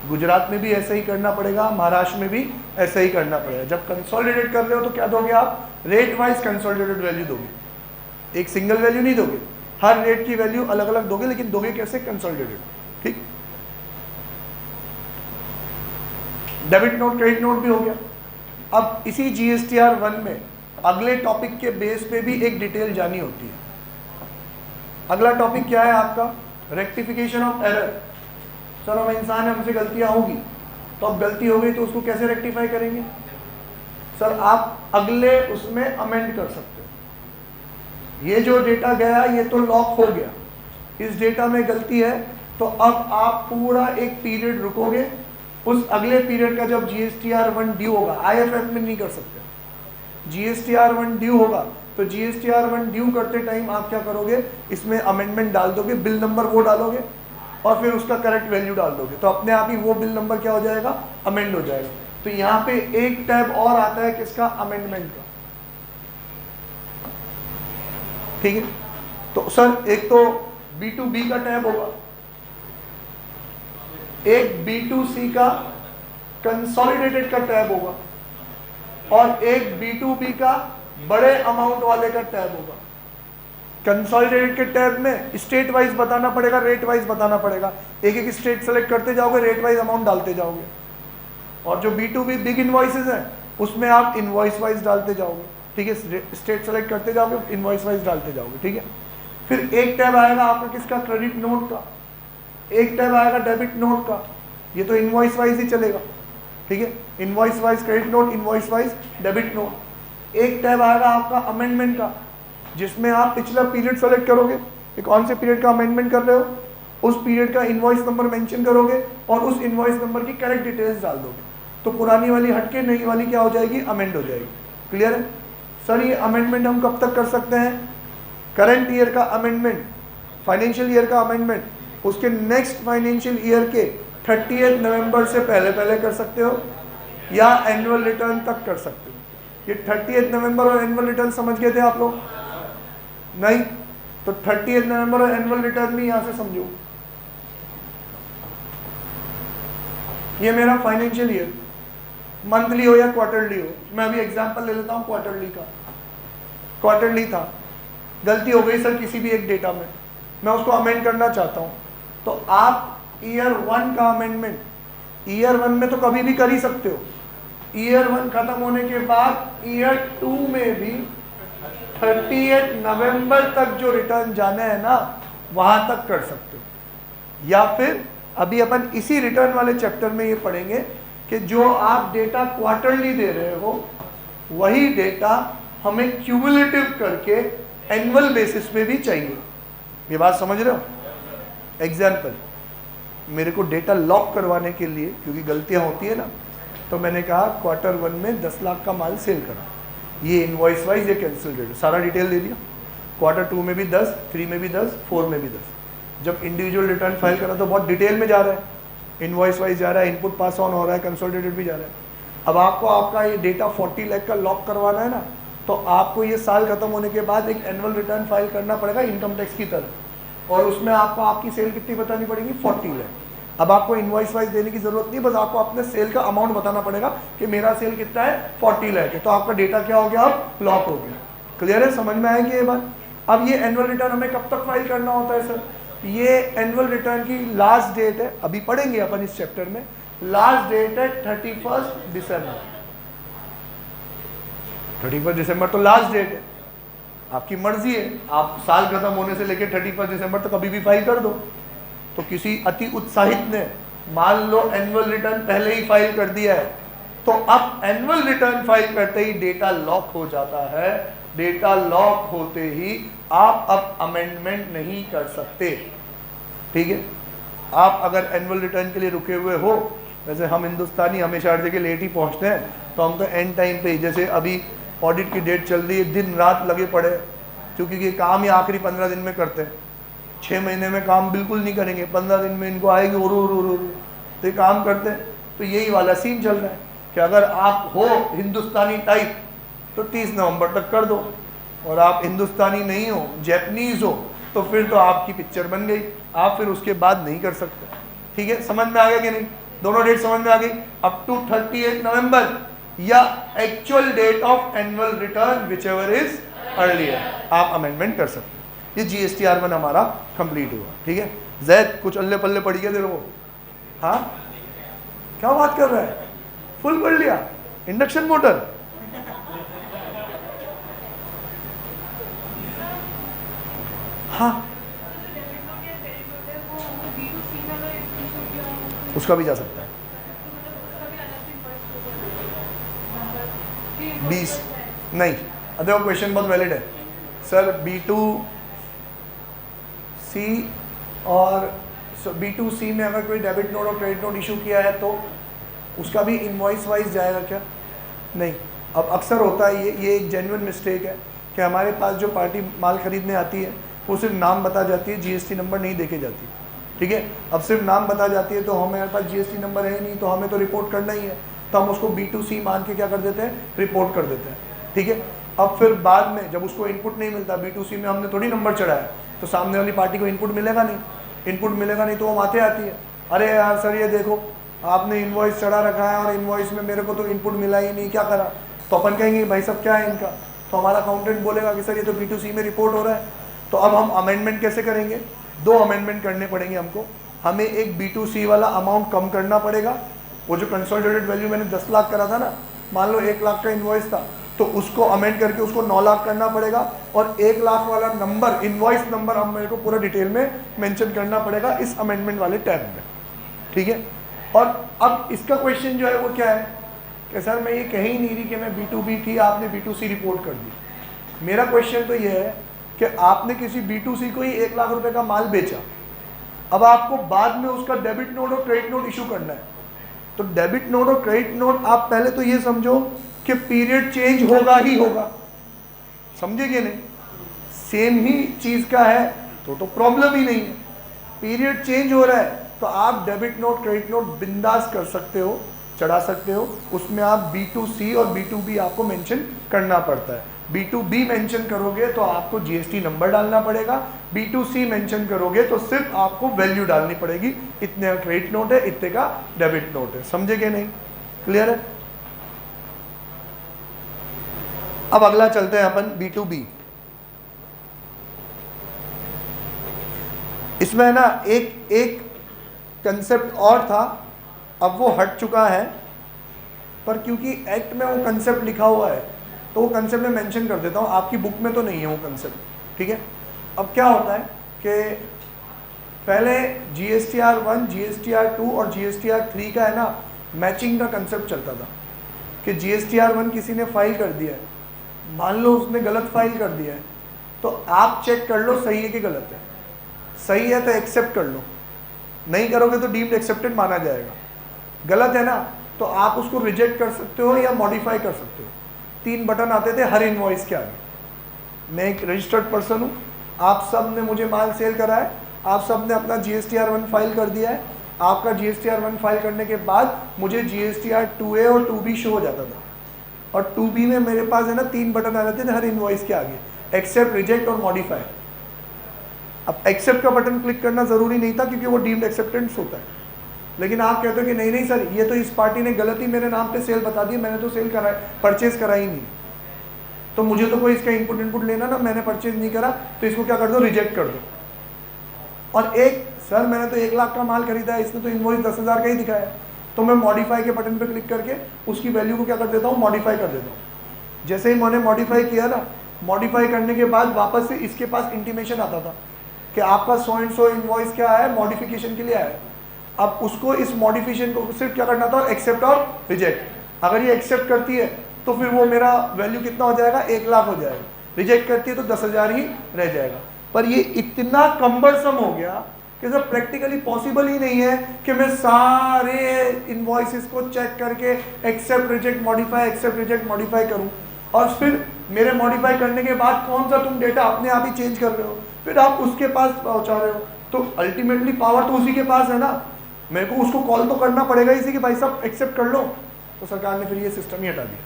गुजरात में भी ऐसा ही करना पड़ेगा, महाराष्ट्र में भी ऐसा ही करना पड़ेगा। जब कंसोलिडेट कर रहे हो तो क्या दोगे आप? रेट वाइज कंसोलिडेटेड वैल्यू दोगे, एक सिंगल वैल्यू नहीं दोगे, हर रेट की वैल्यू अलग अलग दोगे, लेकिन दोगे कैसे? कंसोलिडेटेड। ठीक, डेबिट नोट क्रेडिट नोट भी हो गया। अब इसी GSTR 1 में अगले टॉपिक के बेस पे भी एक डिटेल जानी होती है। अगला टॉपिक क्या है आपका? Rectification of error. सर हम इंसान है, हमसे गलतियां होगी, तो अब गलती हो गई तो उसको कैसे रेक्टिफाई करेंगे? सर आप अगले उसमें अमेंड कर सकते हो। ये जो डेटा गया ये तो लॉक हो गया, इस डेटा में गलती है तो अब आप पूरा एक पीरियड रुकोगे, उस अगले पीरियड का जब GSTR 1 ड्यू होगा, IFF में नहीं कर सकते, GSTR 1 ड्यू होगा तो GSTR 1 ड्यू करते टाइम आप क्या करोगे? इसमें अमेंडमेंट डाल दोगे, बिल नंबर वो डालोगे और फिर उसका करेक्ट वैल्यू डाल दोगे, तो अपने आप ही वो बिल नंबर क्या हो जाएगा? अमेंड हो जाएगा। तो यहाँ पे एक टैब और आता है किसका? अमेंडमेंट का। ठीक है, तो सर एक तो B2B का टैब होगा, एक B2C का कंसोलिडेटेड का टैब होगा, और एक B2B का बड़े अमाउंट वाले का टैब होगा। कंसोलिडेटेड के टैब में स्टेट वाइज बताना पड़ेगा, रेट वाइज बताना पड़ेगा, एक एक स्टेट सेलेक्ट करते जाओगे, रेट वाइज अमाउंट डालते जाओगे। और जो B2B बिग इनवॉइसेस हैं उसमें आप इनवॉइस वाइज डालते जाओगे। ठीक है, स्टेट सेलेक्ट करते जाओगे, इनवॉइस वाइज डालते जाओगे। ठीक है, फिर एक टैब आएगा आपका किसका? क्रेडिट नोट का, एक टैब आएगा डेबिट नोट का। ये तो इनवॉइस वाइज ही चलेगा। ठीक है, invoice wise credit note, invoice wise debit note. एक टैब आएगा आपका अमेंडमेंट का, जिसमें आप पिछला पीरियड सेलेक्ट करोगे कि कौन से पीरियड का अमेंडमेंट कर रहे हो, उस पीरियड का इनवॉइस नंबर मेंशन करोगे और उस इनवॉइस नंबर की करेक्ट डिटेल्स डाल दोगे, तो पुरानी वाली हटके नई वाली क्या हो जाएगी? अमेंड हो जाएगी। क्लियर है? सर ये अमेंडमेंट हम कब तक कर सकते हैं? करंट ईयर का अमेंडमेंट, फाइनेंशियल ईयर का अमेंडमेंट, उसके नेक्स्ट फाइनेंशियल ईयर के 30 नवंबर से पहले पहले कर सकते हो, या एनुअल रिटर्न तक कर सकते हो। ये 30 नवंबर और एनुअल रिटर्न समझ गए थे आप लोग? नहीं? तो 30 नवंबर और एनुअल रिटर्न भी यहां से समझो। ये मेरा फाइनेंशियल ईयर, मंथली हो या क्वार्टरली हो। मैं अभी एग्जांपल ले लेता हूँ क्वार्टरली का। क्वार्टरली था, गलती हो गई सर किसी भी एक डेटा में, मैं उसको अमेंड करना चाहता हूँ, तो आप ईयर 1 का अमेंडमेंट ईयर 1 में तो कभी भी कर ही सकते हो। ईयर 1 खत्म होने के बाद ईयर 2 में भी 30 नवंबर तक जो रिटर्न जाना है ना, वहां तक कर सकते हो। या फिर अभी अपन इसी रिटर्न वाले चैप्टर में ये पढ़ेंगे कि जो आप डेटा क्वार्टरली दे रहे हो वही डेटा हमें क्यूमुलेटिव करके एनुअल बेसिस पे भी चाहिए। ये बात समझ रहे हो? एग्जाम्पल, मेरे को डेटा लॉक करवाने के लिए, क्योंकि गलतियां होती है ना, तो मैंने कहा क्वार्टर 1 में 10 लाख का माल सेल करा, ये इनवॉइस वाइज, ये कैंसिल रेट, सारा डिटेल दे दिया। क्वार्टर 2 में भी 10, 3 में भी 10, 4 में भी 10। जब इंडिविजुअल रिटर्न फाइल करा तो बहुत डिटेल में जा रहा है, इनवॉइस वाइज जा रहा है, इनपुट पास ऑन हो रहा है, कंसोलिडेटेड भी जा रहा है। अब आपको आपका ये डेटा 40 लाख का लॉक करवाना है ना, तो आपको ये साल खत्म होने के बाद एक एनुअल रिटर्न फाइल करना पड़ेगा इनकम टैक्स की तरह, और उसमें आपको आपकी सेल कितनी बतानी पड़ेगी, 40 लाख। अब आपको इनवॉइस वाइज देने की जरूरत नहीं, बस आपको अपने सेल का अमाउंट बताना पड़ेगा कि मेरा सेल कितना है, 40 लाख है, तो आपका डेटा क्या हो गया, अब लॉक हो गया। क्लियर है? समझ में आएगी ये बात? अब ये एनुअल रिटर्न हमें कब तक फाइल करना होता है सर? ये एनुअल रिटर्न की लास्ट डेट है, अभी पढ़ेंगे अपन इस चैप्टर में, लास्ट डेट है 31 दिसंबर। 31 दिसंबर तो लास्ट डेट है, आपकी मर्जी है, आप साल खत्म होने से लेकर 31 दिसंबर तक कभी भी फाइल कर दो। तो किसी अति उत्साहित ने मान लो एनुअल रिटर्न पहले ही फाइल कर दिया है, तो अब एनुअल रिटर्न फाइल करते ही डेटा लॉक हो जाता है। डेटा लॉक होते ही आप अब अमेंडमेंट नहीं कर सकते। ठीक है? आप अगर एनुअल रिटर्न के लिए रुके हुए हो, वैसे हम हिंदुस्तानी हमेशा हर जगह लेट ही पहुंचते हैं, तो हम तो एंड टाइम पे ही, जैसे अभी ऑडिट की डेट चल रही है, दिन रात लगे पड़े, क्योंकि ये काम ही आखिरी 15 दिन में करते हैं। 6 महीने में काम बिल्कुल नहीं करेंगे, 15 दिन में इनको आएगी उरू, तो ये काम करते हैं। तो यही वाला सीन चल रहा है कि अगर आप हो हिंदुस्तानी टाइप तो 30 नवंबर तक कर दो, और आप हिंदुस्तानी नहीं हो, जैपनीज हो, तो फिर तो आपकी पिक्चर बन गई, आप फिर उसके बाद नहीं कर सकते। ठीक है? समझ में आ गया कि नहीं? दोनों डेट समझ में आ गई? अप टू 30 नवंबर या actual date of annual return whichever is earlier, आप अमेंडमेंट कर सकते हैं। ये GSTR 1 हमारा कंप्लीट हुआ। ठीक है? जैद कुछ अल्ले पल्ले पड़ गया तेरे को? हाँ, क्या बात कर रहा है? फुल पढ़ लिया? Induction motor? हाँ, उसका भी जा सकता है। 20 नहीं, देखो क्वेश्चन बहुत वैलिड है सर। B2C और B2C में अगर कोई डेबिट नोट और क्रेडिट नोट इशू किया है तो उसका भी इनवॉइस वाइज जाएगा क्या? नहीं। अब अक्सर होता है ये एक जेन्युइन मिस्टेक है कि हमारे पास जो पार्टी माल खरीदने आती है वो सिर्फ नाम बता जाती है, GST नंबर नहीं देखे जाती। ठीक है? अब सिर्फ नाम बता जाती है तो हमारे पास GST नंबर है नहीं, तो हमें तो रिपोर्ट करना ही है, तो हम उसको B2C मान के क्या कर देते हैं, रिपोर्ट कर देते हैं। ठीक है? अब फिर बाद में जब उसको इनपुट नहीं मिलता, B2C में हमने थोड़ी नंबर चढ़ाया, तो सामने वाली पार्टी को इनपुट मिलेगा नहीं। इनपुट मिलेगा नहीं तो वो माथे आती है, अरे यार सर ये देखो आपने इनवॉइस चढ़ा रखा है और इनवॉइस में मेरे को तो इनपुट मिला ही नहीं, क्या करा? तो अपन कहेंगे भाई सब क्या है इनका, तो हमारा अकाउंटेंट बोलेगा कि सर ये तो B2C में रिपोर्ट हो रहा है। तो अब हम अमेंडमेंट कैसे करेंगे? 2 अमेंडमेंट करने पड़ेंगे हमको। हमें एक B2C वाला अमाउंट कम करना पड़ेगा, वो जो कंसोलिडेटेड वैल्यू मैंने 10 लाख करा था ना, मान लो 1 लाख का इनवॉइस था, तो उसको अमेंड करके उसको 9 लाख करना पड़ेगा, और 1 लाख वाला नंबर, इनवॉइस नंबर, हम मेरे को पूरा डिटेल में मेंशन करना पड़ेगा इस अमेंडमेंट वाले टैब में। ठीक है? और अब इसका क्वेश्चन जो है वो क्या है कि सर मैं ये कह ही नहीं रही कि मैं B2B थी, आपने B2C रिपोर्ट कर दी। मेरा क्वेश्चन तो ये है कि आपने किसी B2C को ही 1 लाख रुपए का माल बेचा, अब आपको बाद में उसका डेबिट नोट और क्रेडिट नोट इशू करना है। तो डेबिट नोट और क्रेडिट नोट आप पहले तो ये समझो कि पीरियड चेंज होगा ही होगा, समझेगे नहीं? सेम ही चीज का है तो प्रॉब्लम ही नहीं है। पीरियड चेंज हो रहा है तो आप डेबिट नोट क्रेडिट नोट बिंदास कर सकते हो, चढ़ा सकते हो। उसमें आप B2C और B2B आपको मेंशन करना पड़ता है। B2B मेंशन करोगे तो आपको GST नंबर डालना पड़ेगा, B2C मेंशन करोगे तो सिर्फ आपको वैल्यू डालनी पड़ेगी, इतने का क्रेडिट नोट है, इतने का डेबिट नोट है। समझे कि नहीं? क्लियर है? अब अगला चलते हैं अपन B2B। इसमें ना एक कंसेप्ट और था, अब वो हट चुका है, पर क्योंकि एक्ट में वो कंसेप्ट लिखा हुआ है तो वो कंसेप्ट में मेंशन कर देता हूँ, आपकी बुक में तो नहीं है वो कंसेप्ट, ठीक है। अब क्या होता है कि पहले GSTR 1, GSTR 2 और GSTR 3 का है ना मैचिंग का कंसेप्ट चलता था कि GSTR 1 किसी ने फाइल कर दिया है, मान लो उसने गलत फाइल कर दिया है, तो आप चेक कर लो सही है कि गलत है। सही है तो एक्सेप्ट कर लो, नहीं करोगे तो डीम्ड एक्सेप्टेड माना जाएगा। गलत है ना तो आप उसको रिजेक्ट कर सकते हो या मॉडिफाई कर सकते हो। 3 बटन आते थे हर इनवॉइस के आगे। मैं एक रजिस्टर्ड पर्सन हूँ, आप सब ने मुझे माल सेल करा है, आप सब ने अपना GSTR 1 फाइल कर दिया है। आपका GSTR 1 फाइल करने के बाद मुझे GSTR 2A और 2B शो हो जाता था, और 2B में मेरे पास है ना 3 बटन आ जाते थे हर इनवॉइस के आगे, एक्सेप्ट, रिजेक्ट और मॉडिफाई। अब एक्सेप्ट का बटन क्लिक करना ज़रूरी नहीं था क्योंकि वो डीम्ड एक्सेप्टेंस होता है, लेकिन आप कहते हो कि नहीं नहीं सर, ये तो इस पार्टी ने गलती मेरे नाम पे सेल बता दी, मैंने तो सेल करा है, परचेज करा ही नहीं, तो मुझे तो कोई इसका इनपुट लेना ना, मैंने परचेज नहीं करा, तो इसको क्या कर दो, रिजेक्ट कर दो। और एक सर मैंने तो 1 लाख का माल खरीदा है, इसने तो इनवॉइस 10,000 का ही दिखाया, तो मैं मॉडिफाई के बटन पे क्लिक करके उसकी वैल्यू को क्या कर देता हूँ, मॉडिफाई कर देता हूँ। जैसे ही मैंने मॉडिफाई किया ना, मॉडिफाई करने के बाद वापस से इसके पास इंटीमेशन आता था कि आपका 100 इनवॉइस क्या है, मॉडिफिकेशन के लिए आया है। अब उसको इस मॉडिफिकेशन को सिर्फ क्या करना था, एक्सेप्ट और रिजेक्ट। अगर ये एक्सेप्ट करती है तो फिर वो मेरा वैल्यू कितना हो जाएगा, 1 लाख हो जाएगा। रिजेक्ट करती है तो 10,000 ही रह जाएगा। पर ये इतना कम्बरसम हो गया कि सर प्रैक्टिकली पॉसिबल ही नहीं है कि मैं सारे इनवॉइसेस को चेक करके accept, reject, modify, accept, reject, modify करूं, और फिर मेरे मॉडिफाई करने के बाद कौन सा तुम डेटा अपने आप ही चेंज कर रहे हो, फिर आप उसके पास पहुंचा रहे हो। तो अल्टीमेटली पावर तो उसी के पास है ना, मेरे को उसको कॉल तो करना पड़ेगा इसी कि भाई साहब एक्सेप्ट कर लो। तो सरकार ने फिर ये सिस्टम ही हटा दिया।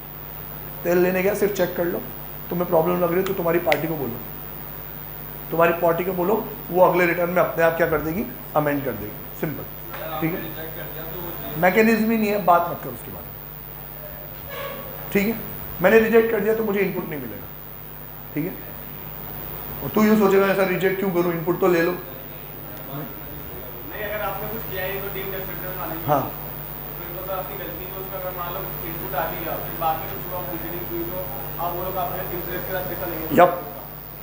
तेल लेने गया, सिर्फ चेक कर लो, तुम्हें प्रॉब्लम लग रही है तो तुम्हारी पार्टी को बोलो, तुम्हारी पार्टी को बोलो, वो अगले रिटर्न में अपने आप क्या कर देगी, अमेंड कर देगी, सिंपल, ठीक है। मैकेनिज्म ही नहीं है, बात मत करो उसके बारे में, ठीक है। मैंने रिजेक्ट कर दिया तो मुझे इनपुट नहीं मिलेगा, ठीक है। और तू यूँ सोचेगा ऐसा रिजेक्ट क्यों करूँ, इनपुट तो ले लो। नहीं, अगर आपने कुछ किया ही तो डीम्ड एक्सेप्टेंस मानेंगे। हाँ, फिर तो आपकी गलती है, उसमें अगर मान लो इनपुट आ गया, फिर बाद में कुछ हुआ, फुलफिलिंग हुई, तो आप वो लोग आपने इंटरेस्ट के साथ देखा नहीं, यप,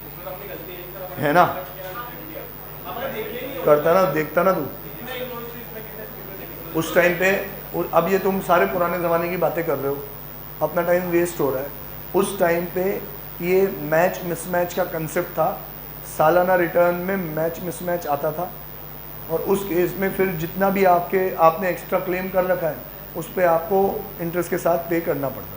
उसमें तो अपनी गलती है ना, आपने देखिए नहीं करता ना, देखता ना तू उस टाइम पे। अब ये तुम सारे पुराने ज़माने की बातें कर रहे हो, अपना टाइम वेस्ट हो रहा है। उस टाइम पे ये मैच मिसमैच का कंसेप्ट था, सालाना रिटर्न में मैच मिसमैच आता था, और उस केस में फिर जितना भी आपने एक्स्ट्रा क्लेम कर रखा है उस पर आपको इंटरेस्ट के साथ पे करना पड़ता।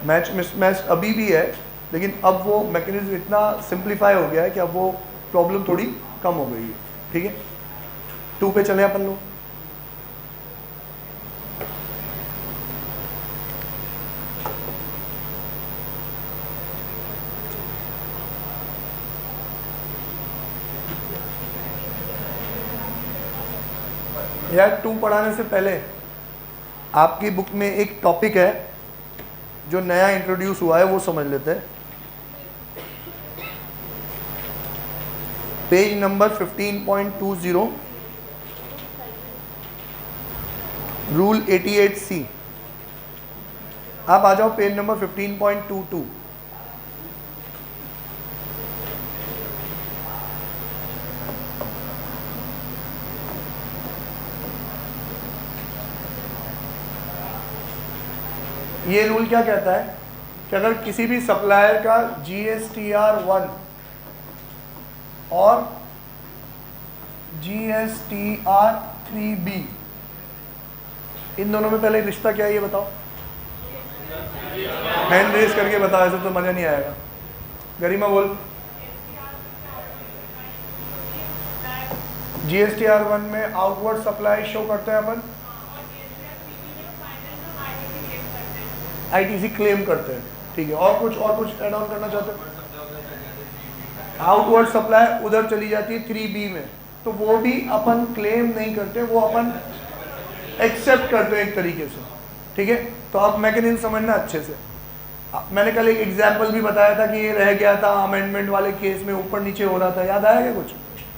मैच मिसमैच अभी भी है, लेकिन अब वो मैकेनिज्म इतना सिंप्लीफाई हो गया है कि अब वो प्रॉब्लम थोड़ी कम हो गई है, ठीक है। 2 पे चले अपन लोग। यार 2 पढ़ाने से पहले आपकी बुक में एक टॉपिक है जो नया इंट्रोड्यूस हुआ है, वो समझ लेते हैं। Page number 15.20, rule 88C। आप आ जाओ पेज नंबर 15.22। ये रूल क्या कहता है कि अगर किसी भी सप्लायर का GSTR 1 और GSTR 3B, इन दोनों में पहले रिश्ता क्या है ये बताओ, हैंड रेस करके बताओ, ऐसे तो मजा नहीं आएगा। गरिमा बोल। GSTR 1 में आउटवर्ड सप्लाई शो करते हैं अपन, ITC क्लेम करते हैं, ठीक है। और कुछ ऐड ऑन करना चाहते हैं? आउटवर्ड सप्लाई उधर चली जाती है 3B में, तो वो भी अपन क्लेम नहीं करते, वो अपन एक्सेप्ट करते हैं एक तरीके से, ठीक है। तो आप मैकेनिज्म समझना अच्छे से। मैंने कल एक एग्जाम्पल भी बताया था कि ये रह गया था अमेंडमेंट वाले केस में, ऊपर नीचे हो रहा था, याद आया क्या कुछ?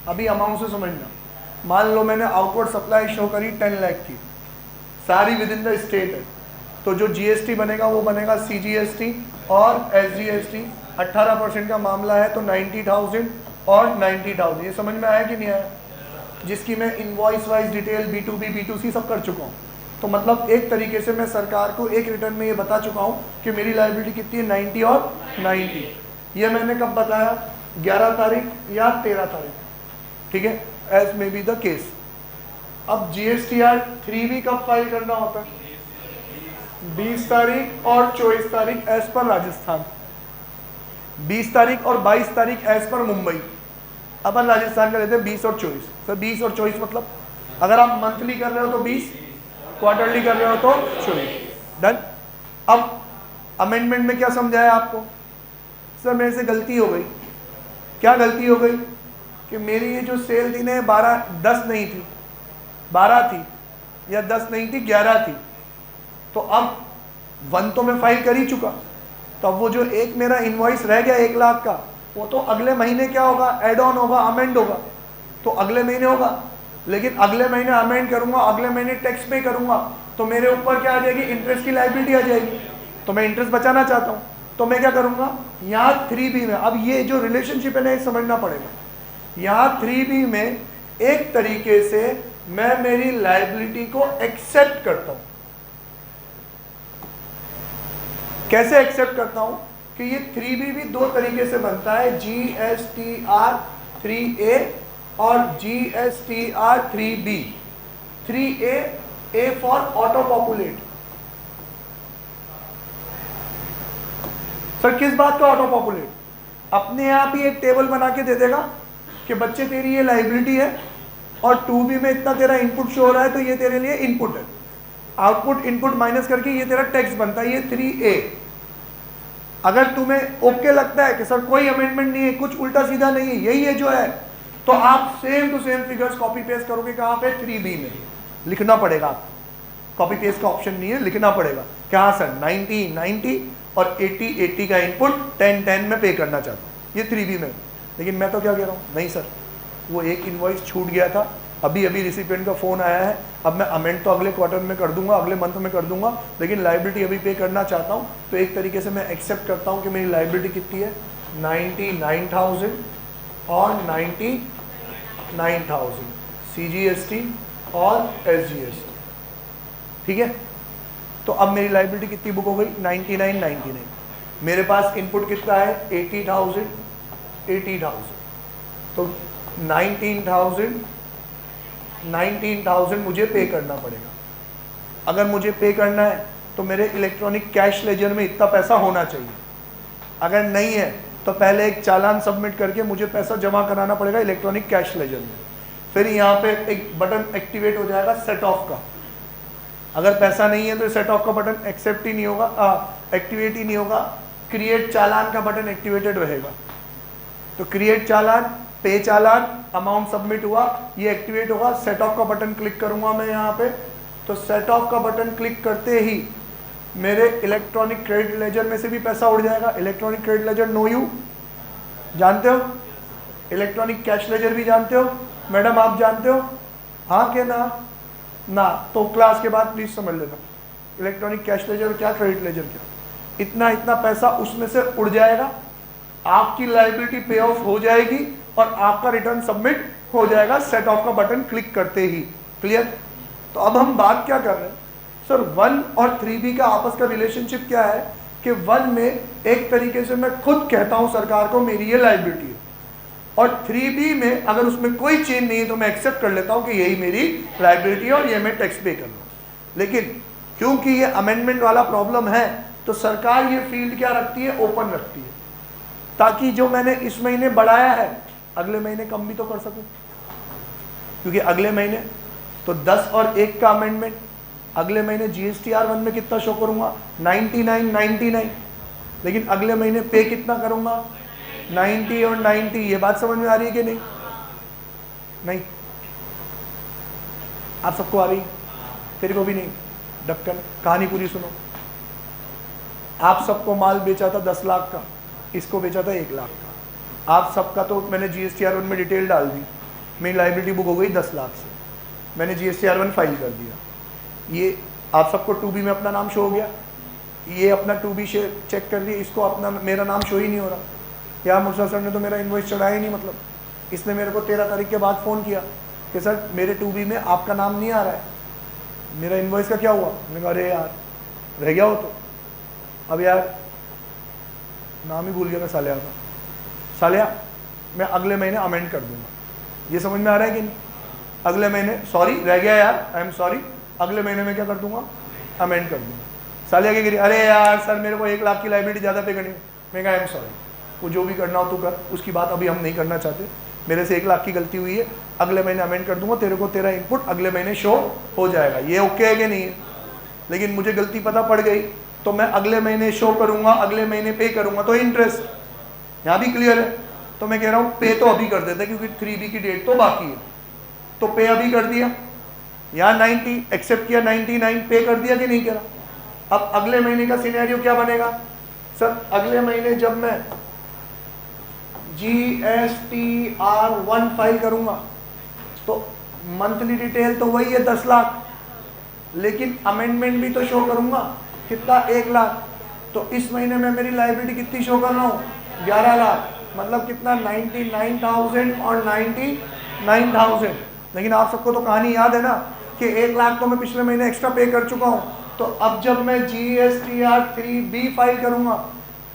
अभी अमाउंट से समझना। मान लो मैंने आउटवर्ड सप्लाई शो करी 10 लाख की, सारी विद इन द स्टेट है, तो जो जीएसटी बनेगा वो बनेगा सीजीएसटी और एसजीएसटी। 18% का मामला है तो 90,000 और 90,000। ये समझ में आया कि नहीं आया? जिसकी मैं invoice wise detail B2B B2C सब कर चुका हूँ। तो मतलब एक तरीके से मैं सरकार को एक रिटर्न में ये बता चुका हूँ कि मेरी लायबिलिटी कितनी है, 90 और 90। ये मैंने कब बताया? 11 तारीख या 13 तारीख, ठीक है, as may be the case. अब GSTR 3B कब फाइल करना होता है? 20 तारीख और 24 तारीख एज पर राजस्थान, 20 तारीख और 22 तारीख एज पर मुंबई। अपन राजस्थान का लेते हैं 20 और 24। सर 20 और 24 मतलब अगर आप मंथली कर रहे हो तो 20, क्वार्टरली कर रहे हो तो 24। डन। अब अमेंडमेंट में क्या समझाया आपको? सर मेरे से गलती हो गई। क्या गलती हो गई? कि मेरी ये जो सेल थी ना 10 नहीं थी, 12 थी, या 10 नहीं थी 11 थी, तो अब 1 तो मैं फाइल कर ही चुका। तो अब वो जो एक मेरा इनवॉइस रह गया 1 लाख का, वो तो अगले महीने क्या होगा? एड ऑन होगा, अमेंड होगा, तो अगले महीने होगा। लेकिन अगले महीने अमेंड करूंगा, अगले महीने टैक्स पे करूंगा, तो मेरे ऊपर क्या आ जाएगी? इंटरेस्ट की लायबिलिटी आ जाएगी। तो मैं इंटरेस्ट बचाना चाहता हूं, तो मैं क्या करूंगा? यहाँ 3B में, अब ये जो रिलेशनशिप है ना, ये समझना पड़ेगा। यहाँ 3B में एक तरीके से मैं मेरी लायबिलिटी को एक्सेप्ट करता हूं। कैसे एक्सेप्ट करता हूं? कि ये 3B भी 2 तरीके से बनता है, GSTR 3A और GSTR 3B। 3A, A for auto populate. Sir किस बात का ऑटो पॉपुलेट? अपने आप ही एक टेबल बना के दे देगा कि बच्चे तेरी ये लायबिलिटी है और 2B में इतना तेरा इनपुट शो हो रहा है, तो ये तेरे लिए इनपुट है। आउटपुट इनपुट माइनस करके ये तेरा टैक्स बनता है, ये 3A। अगर तुम्हें ओके लगता है कि सर कोई अमेंडमेंट नहीं है, कुछ उल्टा सीधा नहीं है, यही है जो है, तो आप same to same figures copy paste करोगे। कहाँ पे? 3B में। लिखना पड़ेगा आपको, कॉपी पेस्ट का ऑप्शन नहीं है, लिखना पड़ेगा कि हाँ सर 90 90 और 80 80 का इनपुट 10 10 में पे करना चाहता हूँ, ये 3B में। लेकिन मैं तो क्या कह रहा हूँ, नहीं सर वो एक इनवॉइस छूट गया था, अभी अभी रिसिपिएंट का फ़ोन आया है, अब मैं अमेंड तो अगले क्वार्टर में कर दूंगा, अगले मंथ में कर दूंगा, लेकिन लायबिलिटी अभी पे करना चाहता हूँ। तो एक तरीके से मैं एक्सेप्ट करता हूँ कि मेरी लायबिलिटी कितनी है, 99,000 और 99,000 CGST और SGST, ठीक है। तो अब मेरी लायबिलिटी कितनी बुक हो गई? 99। मेरे पास इनपुट कितना है? 80,000। तो 19,000 मुझे पे करना पड़ेगा। अगर मुझे पे करना है तो मेरे इलेक्ट्रॉनिक कैश लेजर में इतना पैसा होना चाहिए। अगर नहीं है तो पहले एक चालान सबमिट करके मुझे पैसा जमा कराना पड़ेगा इलेक्ट्रॉनिक कैश लेजर में। फिर यहाँ पे एक बटन एक्टिवेट हो जाएगा सेट ऑफ का। अगर पैसा नहीं है तो सेट ऑफ का बटन एक्सेप्ट ही नहीं होगा, एक्टिवेट ही नहीं होगा। क्रिएट चालान का बटन एक्टिवेटेड रहेगा। तो क्रिएट चालान, पे चालान, अमाउंट सबमिट हुआ, ये एक्टिवेट होगा। सेट ऑफ का बटन क्लिक करूंगा मैं यहाँ पे, तो सेट ऑफ का बटन क्लिक करते ही मेरे इलेक्ट्रॉनिक क्रेडिट लेजर में से भी पैसा उड़ जाएगा। Electronic credit ledger no you जानते हो, इलेक्ट्रॉनिक कैश लेजर भी जानते हो मैडम, आप जानते हो? हाँ के ना? ना तो क्लास के बाद प्लीज समझ लेना इलेक्ट्रॉनिक कैश लेजर क्या, क्रेडिट लेजर क्या। इतना इतना पैसा उसमें से उड़ जाएगा, आपकी लायबिलिटी पे ऑफ हो जाएगी और आपका रिटर्न सबमिट हो जाएगा सेट ऑफ का बटन क्लिक करते ही। क्लियर? तो अब हम बात क्या कर रहे हैं सर, 1 और 3B का आपस का रिलेशनशिप क्या है कि 1 में एक तरीके से मैं खुद कहता हूं सरकार को मेरी ये लायबिलिटी है, और 3B में अगर उसमें कोई चेंज नहीं है तो मैं एक्सेप्ट कर लेता हूं कि यही मेरी लायबिलिटी है और ये मैं टैक्स पे कर लूँ। लेकिन क्योंकि ये अमेंडमेंट वाला प्रॉब्लम है तो सरकार ये फील्ड क्या रखती है, ओपन रखती है, ताकि जो मैंने इस महीने बढ़ाया है अगले महीने कम भी तो कर सकूं। क्योंकि अगले महीने तो 10 और 1 का अमेंडमेंट, अगले महीने GSTR 1 में कितना शो करूंगा, 99, लेकिन अगले महीने पे कितना करूंगा, 90 और 90। ये बात समझ में आ रही है कि नहीं? नहीं, आप सबको आ रही है? तेरे को भी नहीं? ढक्कन, कहानी पूरी सुनो। आप सबको माल बेचा था 10 लाख का, इसको बेचा था 1 लाख का। आप सबका तो मैंने GSTR 1 में डिटेल डाल दी, मेरी लाइबिलिटी बुक हो गई 10 लाख से, मैंने GSTR 1 फाइल कर दिया। ये आप सबको 2B में अपना नाम शो हो गया, ये अपना 2B चेक कर लिया, इसको अपना मेरा नाम शो ही नहीं हो रहा। यार मुर्शद सर ने तो मेरा इन्वॉइस चढ़ाया ही नहीं, मतलब इसने मेरे को 13 तारीख के बाद फ़ोन किया कि सर मेरे 2B में आपका नाम नहीं आ रहा है, मेरा इन्वॉइस का क्या हुआ? मैंने कहा अरे यार रह गया हो तो। अब यार नाम ही भूल गया मैं, सालिया का। सालिया मैं अगले महीने अमेंड कर दूंगा, ये समझ में आ रहा है कि नहीं? अगले महीने, सॉरी रह गया यार, आई एम सॉरी, अगले महीने में क्या कर दूंगा? अमेंड कर दूंगा। सालिया क्या करी? अरे यार सर मेरे को 1 लाख की लाइबिलिटी ज़्यादा पे करनी है। मैं कहा आई एम सॉरी, वो जो भी करना हो तो कर, उसकी बात अभी हम नहीं करना चाहते, मेरे से 1 लाख की गलती हुई है, अगले महीने अमेंड कर दूंगा, तेरे को तेरा इनपुट अगले महीने शो हो जाएगा। ये ओके है कि नहीं है? लेकिन मुझे गलती पता पड़ गई तो मैं अगले महीने शो करूंगा, अगले महीने पे करूंगा, तो इंटरेस्ट यहाँ भी क्लियर है। तो मैं कह रहा हूँ पे तो अभी कर देते क्योंकि 3B की डेट तो बाकी है, तो पे अभी कर दिया, यहाँ 90 एक्सेप्ट किया, 99 पे कर दिया कि नहीं करा। अब अगले महीने का सिनेरियो क्या बनेगा? सर अगले महीने जब मैं GSTR 1 फाइल करूंगा तो मंथली डिटेल तो वही है 10 लाख, लेकिन अमेंडमेंट भी तो शो करूंगा, कितना? 1 लाख। तो इस महीने में मेरी लाइबिलिटी कितनी शो कर रहा हूँ? 11 लाख, मतलब कितना? 99,000 और 99,000। लेकिन आप सबको तो कहानी याद है ना कि 1 लाख तो मैं पिछले महीने एक्स्ट्रा पे कर चुका हूँ। तो अब जब मैं GSTR 3B फाइल करूंगा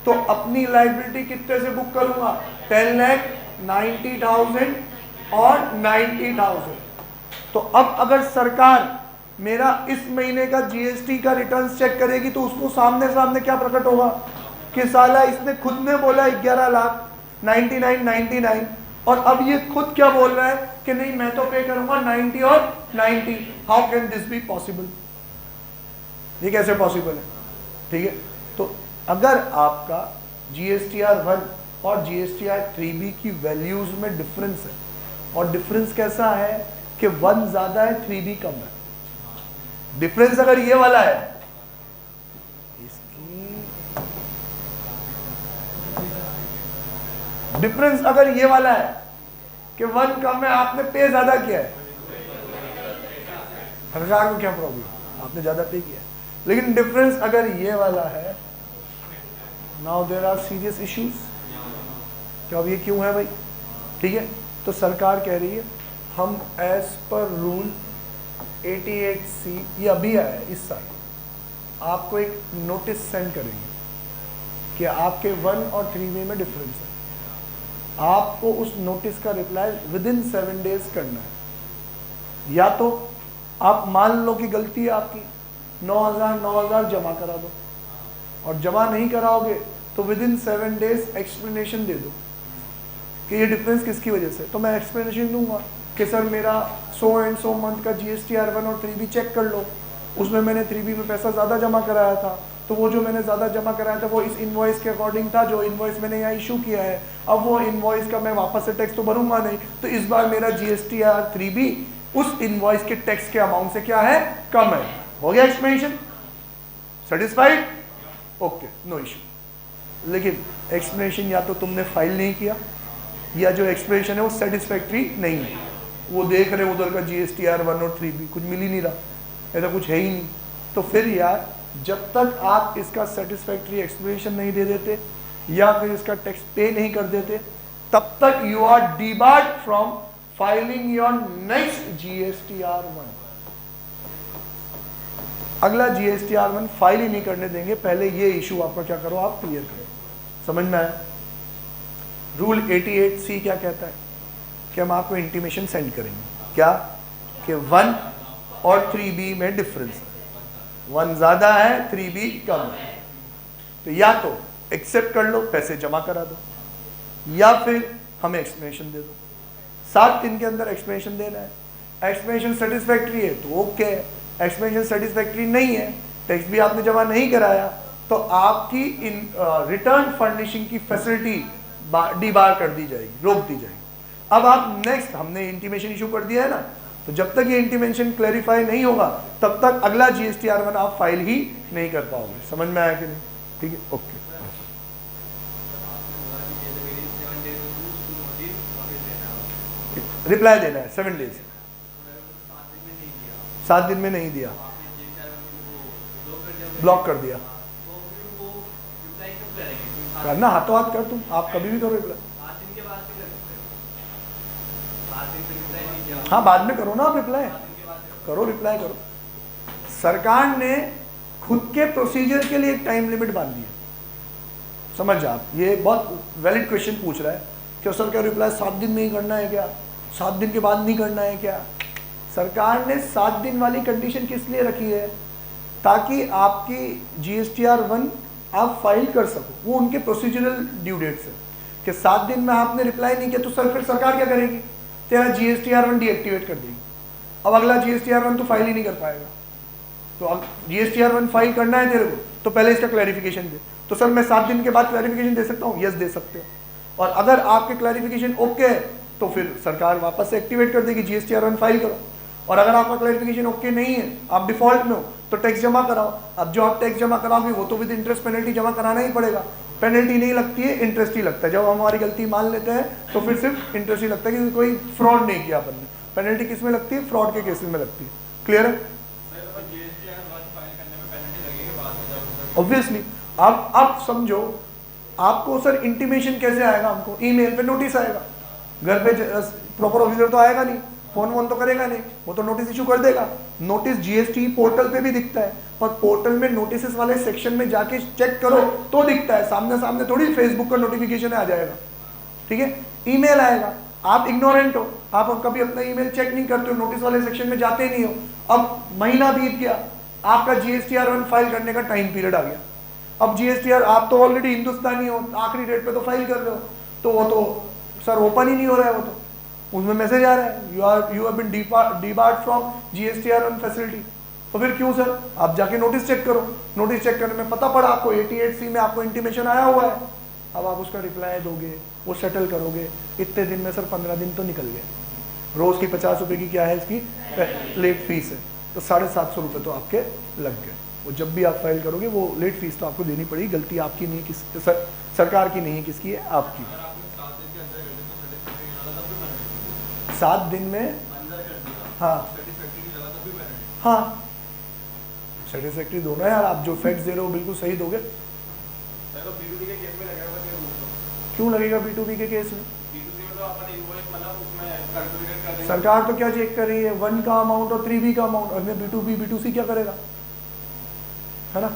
तो अपनी लाइबिलिटी कितने से बुक करूंगा? 10,90,000 और 90,000। तो अब अगर सरकार मेरा इस महीने का GST का रिटर्न चेक करेगी तो उसको सामने सामने क्या प्रकट होगा कि साला इसने खुद ने बोला 11 लाख 99 और अब ये खुद क्या बोल रहा है कि नहीं मैं तो पे करूंगा 90 और 90। How can this be possible? ये कैसे पॉसिबल है? ठीक है, तो अगर आपका GSTR 1 और GSTR 3B की वैल्यूज में डिफरेंस है, और डिफरेंस कैसा है कि 1 ज्यादा है 3B कम है, डिफरेंस अगर ये वाला है, इसकी डिफरेंस अगर ये वाला है कि 1 कम है, आपने पे ज्यादा किया है, सरकार को क्या प्रॉब्लम? आपने ज्यादा पे किया है। लेकिन डिफरेंस अगर ये वाला है, now there are serious issues. क्या अब ये क्यों है भाई? ठीक है, तो सरकार कह रही है हम एज पर रूल 88C, ये अभी आया है इस साल, आपको एक नोटिस सेंड करेंगे कि आपके 1 और 3B में डिफरेंस है। आपको उस नोटिस का रिप्लाई विदिन 7 डेज करना है। या तो आप मान लो कि गलती है आपकी, 9,000 जमा करा दो, और जमा नहीं कराओगे तो विदिन 7 डेज एक्सप्लेनेशन दे दो कि ये डिफरेंस किसकी वजह से। तो मैं एक्सप्लेनेशन दूंगा कि सर मेरा 100 एंड 100 मंथ का GSTR 1 और 3B चेक कर लो, उसमें मैंने 3B में पैसा ज़्यादा जमा कराया था, तो वो जो मैंने ज़्यादा जमा कराया था वो इस इनवॉइस के अकॉर्डिंग था जो इनवॉइस मैंने यहाँ इशू किया है। अब वो इनवॉइस का मैं वापस से टैक्स तो भरूंगा नहीं, तो इस बार मेरा GSTR 3B उस इनवॉइस के टैक्स के अमाउंट से क्या है? कम है। हो गया explanation? Satisfied? Okay, no issue. लेकिन एक्सप्लेनेशन या तो तुमने फाइल नहीं किया, या जो एक्सप्लेनेशन है वो सेटिस्फैक्ट्री नहीं है। वो देख रहे उधर का GSTR 1 और 3B कुछ मिल ही नहीं रहा, ऐसा कुछ है ही नहीं। तो फिर यार जब तक आप इसका सेटिस्फैक्ट्री एक्सप्लेनेशन नहीं दे देते या फिर इसका टैक्स पे नहीं कर देते, तब तक you are debarred from filing your next GSTR 1। अगला GSTR 1 फाइल ही नहीं करने देंगे, पहले ये इशू आपका क्या करो, आप क्लियर करो। समझ में आया? रूल 88C क्या कहता है कि हम आपको इंटीमेशन सेंड करेंगे, क्या कि 1 और 3B में डिफरेंस है, 1 ज़्यादा है 3B कम है, तो या तो एक्सेप्ट कर लो, पैसे जमा करा दो, या फिर हमें एक्सप्लेनेशन दे दो। 7 दिन के अंदर एक्सप्लेनेशन देना है। एक्सप्लेनेशन सेटिस्फैक्ट्री है तो ओके है, एक्सप्लेनेशन सेटिस्फैक्ट्री नहीं है, टैक्स भी आपने जमा नहीं कराया, तो आपकी इन रिटर्न फर्निशिंग की फैसिलिटी डिबार कर दी जाएगी, रोक दी जाएगी। अब आप नेक्स्ट, हमने इंटीमेशन इशू कर दिया है ना, तो जब तक ये इंटीमेशन क्लैरिफाई नहीं होगा तब तक अगला GSTR 1 आप फाइल ही नहीं कर पाओगे। समझ में आया कि नहीं? ठीक है, ओके। रिप्लाई देना है 7 डेज, 7 दिन में नहीं दिया, ब्लॉक कर दिया, करना हाथों हाथ कर, तुम आप कभी भी करो रिप्लाई। हाँ बाद में करो ना आप रिप्लाई, करो रिप्लाई करो। सरकार ने खुद के प्रोसीजर के लिए एक टाइम लिमिट बांध दी है, समझ आप, ये बहुत वैलिड क्वेश्चन पूछ रहा है कि सर क्या रिप्लाई 7 दिन में ही करना है क्या, 7 दिन के बाद नहीं करना है क्या। सरकार ने 7 दिन वाली कंडीशन किस लिए रखी है, ताकि आपकी GSTR 1 आप फाइल कर सको, वो उनके प्रोसीजरल ड्यू डेट्स है कि 7 दिन में आपने रिप्लाई नहीं किया तो सर फिर सरकार क्या करेगी, तेरा GSTR 1 डीएक्टिवेट कर देगी। अब अगला GSTR 1 तो फाइल ही नहीं कर पाएगा। तो अब GSTR 1 फाइल करना है तेरे को तो पहले इसका क्लैरिफिकेशन दे। तो सर मैं 7 दिन के बाद क्लैरिफिकेशन दे सकता हूँ, यस दे सकते हो। और अगर आपके क्लैरिफिकेशन ओके है तो फिर सरकार वापस से एक्टिवेट कर देगी, GSTR 1 फाइल करो। और अगर आपका क्लैरिफिकेशन ओके नहीं है, आप डिफॉल्ट में हो, तो टैक्स जमा कराओ। अब जो आप टैक्स जमा कराओगे वो तो विद इंटरेस्ट पेनल्टी जमा कराना ही पड़ेगा। पेनल्टी नहीं लगती है, इंटरेस्ट ही लगता है। जब हम हमारी गलती मान लेते हैं तो फिर सिर्फ इंटरेस्ट ही लगता है, क्योंकि कोई फ्रॉड नहीं किया अपन ने। पेनल्टी किस में लगती है, फ्रॉड के केसेस में लगती है। क्लियर है? ऑब्वियसली। अब समझो, आपको सर इंटीमेशन कैसे आएगा, हमको ईमेल पे नोटिस आएगा, घर पे प्रॉपर ऑफिसर तो आएगा नहीं, फोन वोन तो करेगा नहीं, वो तो नोटिस इशू कर देगा। नोटिस GST पोर्टल पे भी दिखता है, पर पोर्टल में नोटिस वाले सेक्शन में जाके चेक करो तो दिखता है, सामने सामने थोड़ी फेसबुक का नोटिफिकेशन आ जाएगा। ठीक है, ईमेल आएगा, आप इग्नोरेंट हो, आप कभी अपना ईमेल चेक नहीं करते हो, नोटिस वाले सेक्शन में जाते नहीं हो। अब महीना बीत गया, आपका GSTR 1 फाइल करने का टाइम पीरियड आ गया। अब GSTR, आप तो ऑलरेडी हिंदुस्तानी हो, आखिरी डेट पे तो फाइल कर रहे हो, तो वो तो सर ओपन ही नहीं हो रहा है, वो तो उसमें मैसेज आ रहा है you have been debarred from GSTR 1 facility. तो फिर क्यों सर, आप जाके नोटिस चेक करो, नोटिस चेक करने में पता पड़ा आपको 88C में आपको इंटीमेशन आया हुआ है। अब आप उसका रिप्लाई दोगे, वो सेटल करोगे, इतने दिन में सर 15 दिन तो निकल गए। रोज़ की 50 रुपये की क्या है इसकी लेट फीस है, तो 750 रुपये तो आपके लग गए। वो जब भी आप फाइल करोगे वो लेट फीस तो आपको देनी पड़ेगी। गलती आपकी नहीं है, किस सरकार की नहीं है, किसकी है, आपकी। 7 दिन में, हाँ हाँ सेटिस्फैक्ट्री दोनों है यार, आप जो फैक्ट्स दे रहे हो बिल्कुल सही दोगे। क्यों लगेगा B2B के केस में? सरकार तो क्या चेक कर रही है, 1 का अमाउंट और 3B का अमाउंट, और B2B B2C क्या करेगा, है ना?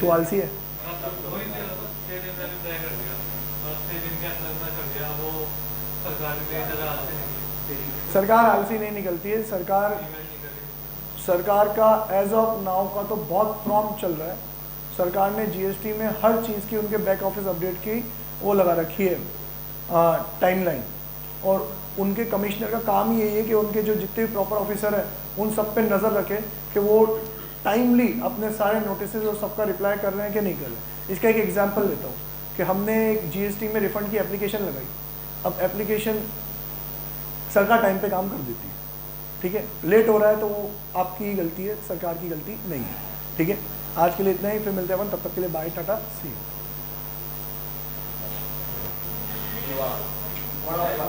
तो आलसी है। सरकार आलसी नहीं निकलती है, सरकार का एज ऑफ नाउ का तो बहुत प्रॉम्प्ट चल रहा है। सरकार ने GST में हर चीज़ की उनके बैक ऑफिस अपडेट की वो लगा रखी है टाइमलाइन, और उनके कमिश्नर का काम ही यही है कि उनके जो जितने भी प्रॉपर ऑफिसर हैं उन सब पे नज़र रखे कि वो टाइमली अपने सारे नोटिस और सबका रिप्लाई कर रहे हैं कि नहीं कर रहे हैं। इसका एक एग्जांपल लेता हूँ कि हमने एक GST में रिफ़ंड की एप्लीकेशन लगाई। अब एप्लीकेशन सरकार टाइम पे काम कर देती है, ठीक है, लेट हो रहा है तो वो आपकी गलती है, सरकार की गलती नहीं है। ठीक है, आज के लिए इतना ही, फिर मिलते हैं अपन, तब तक के लिए बाय, टाटा, सी यू।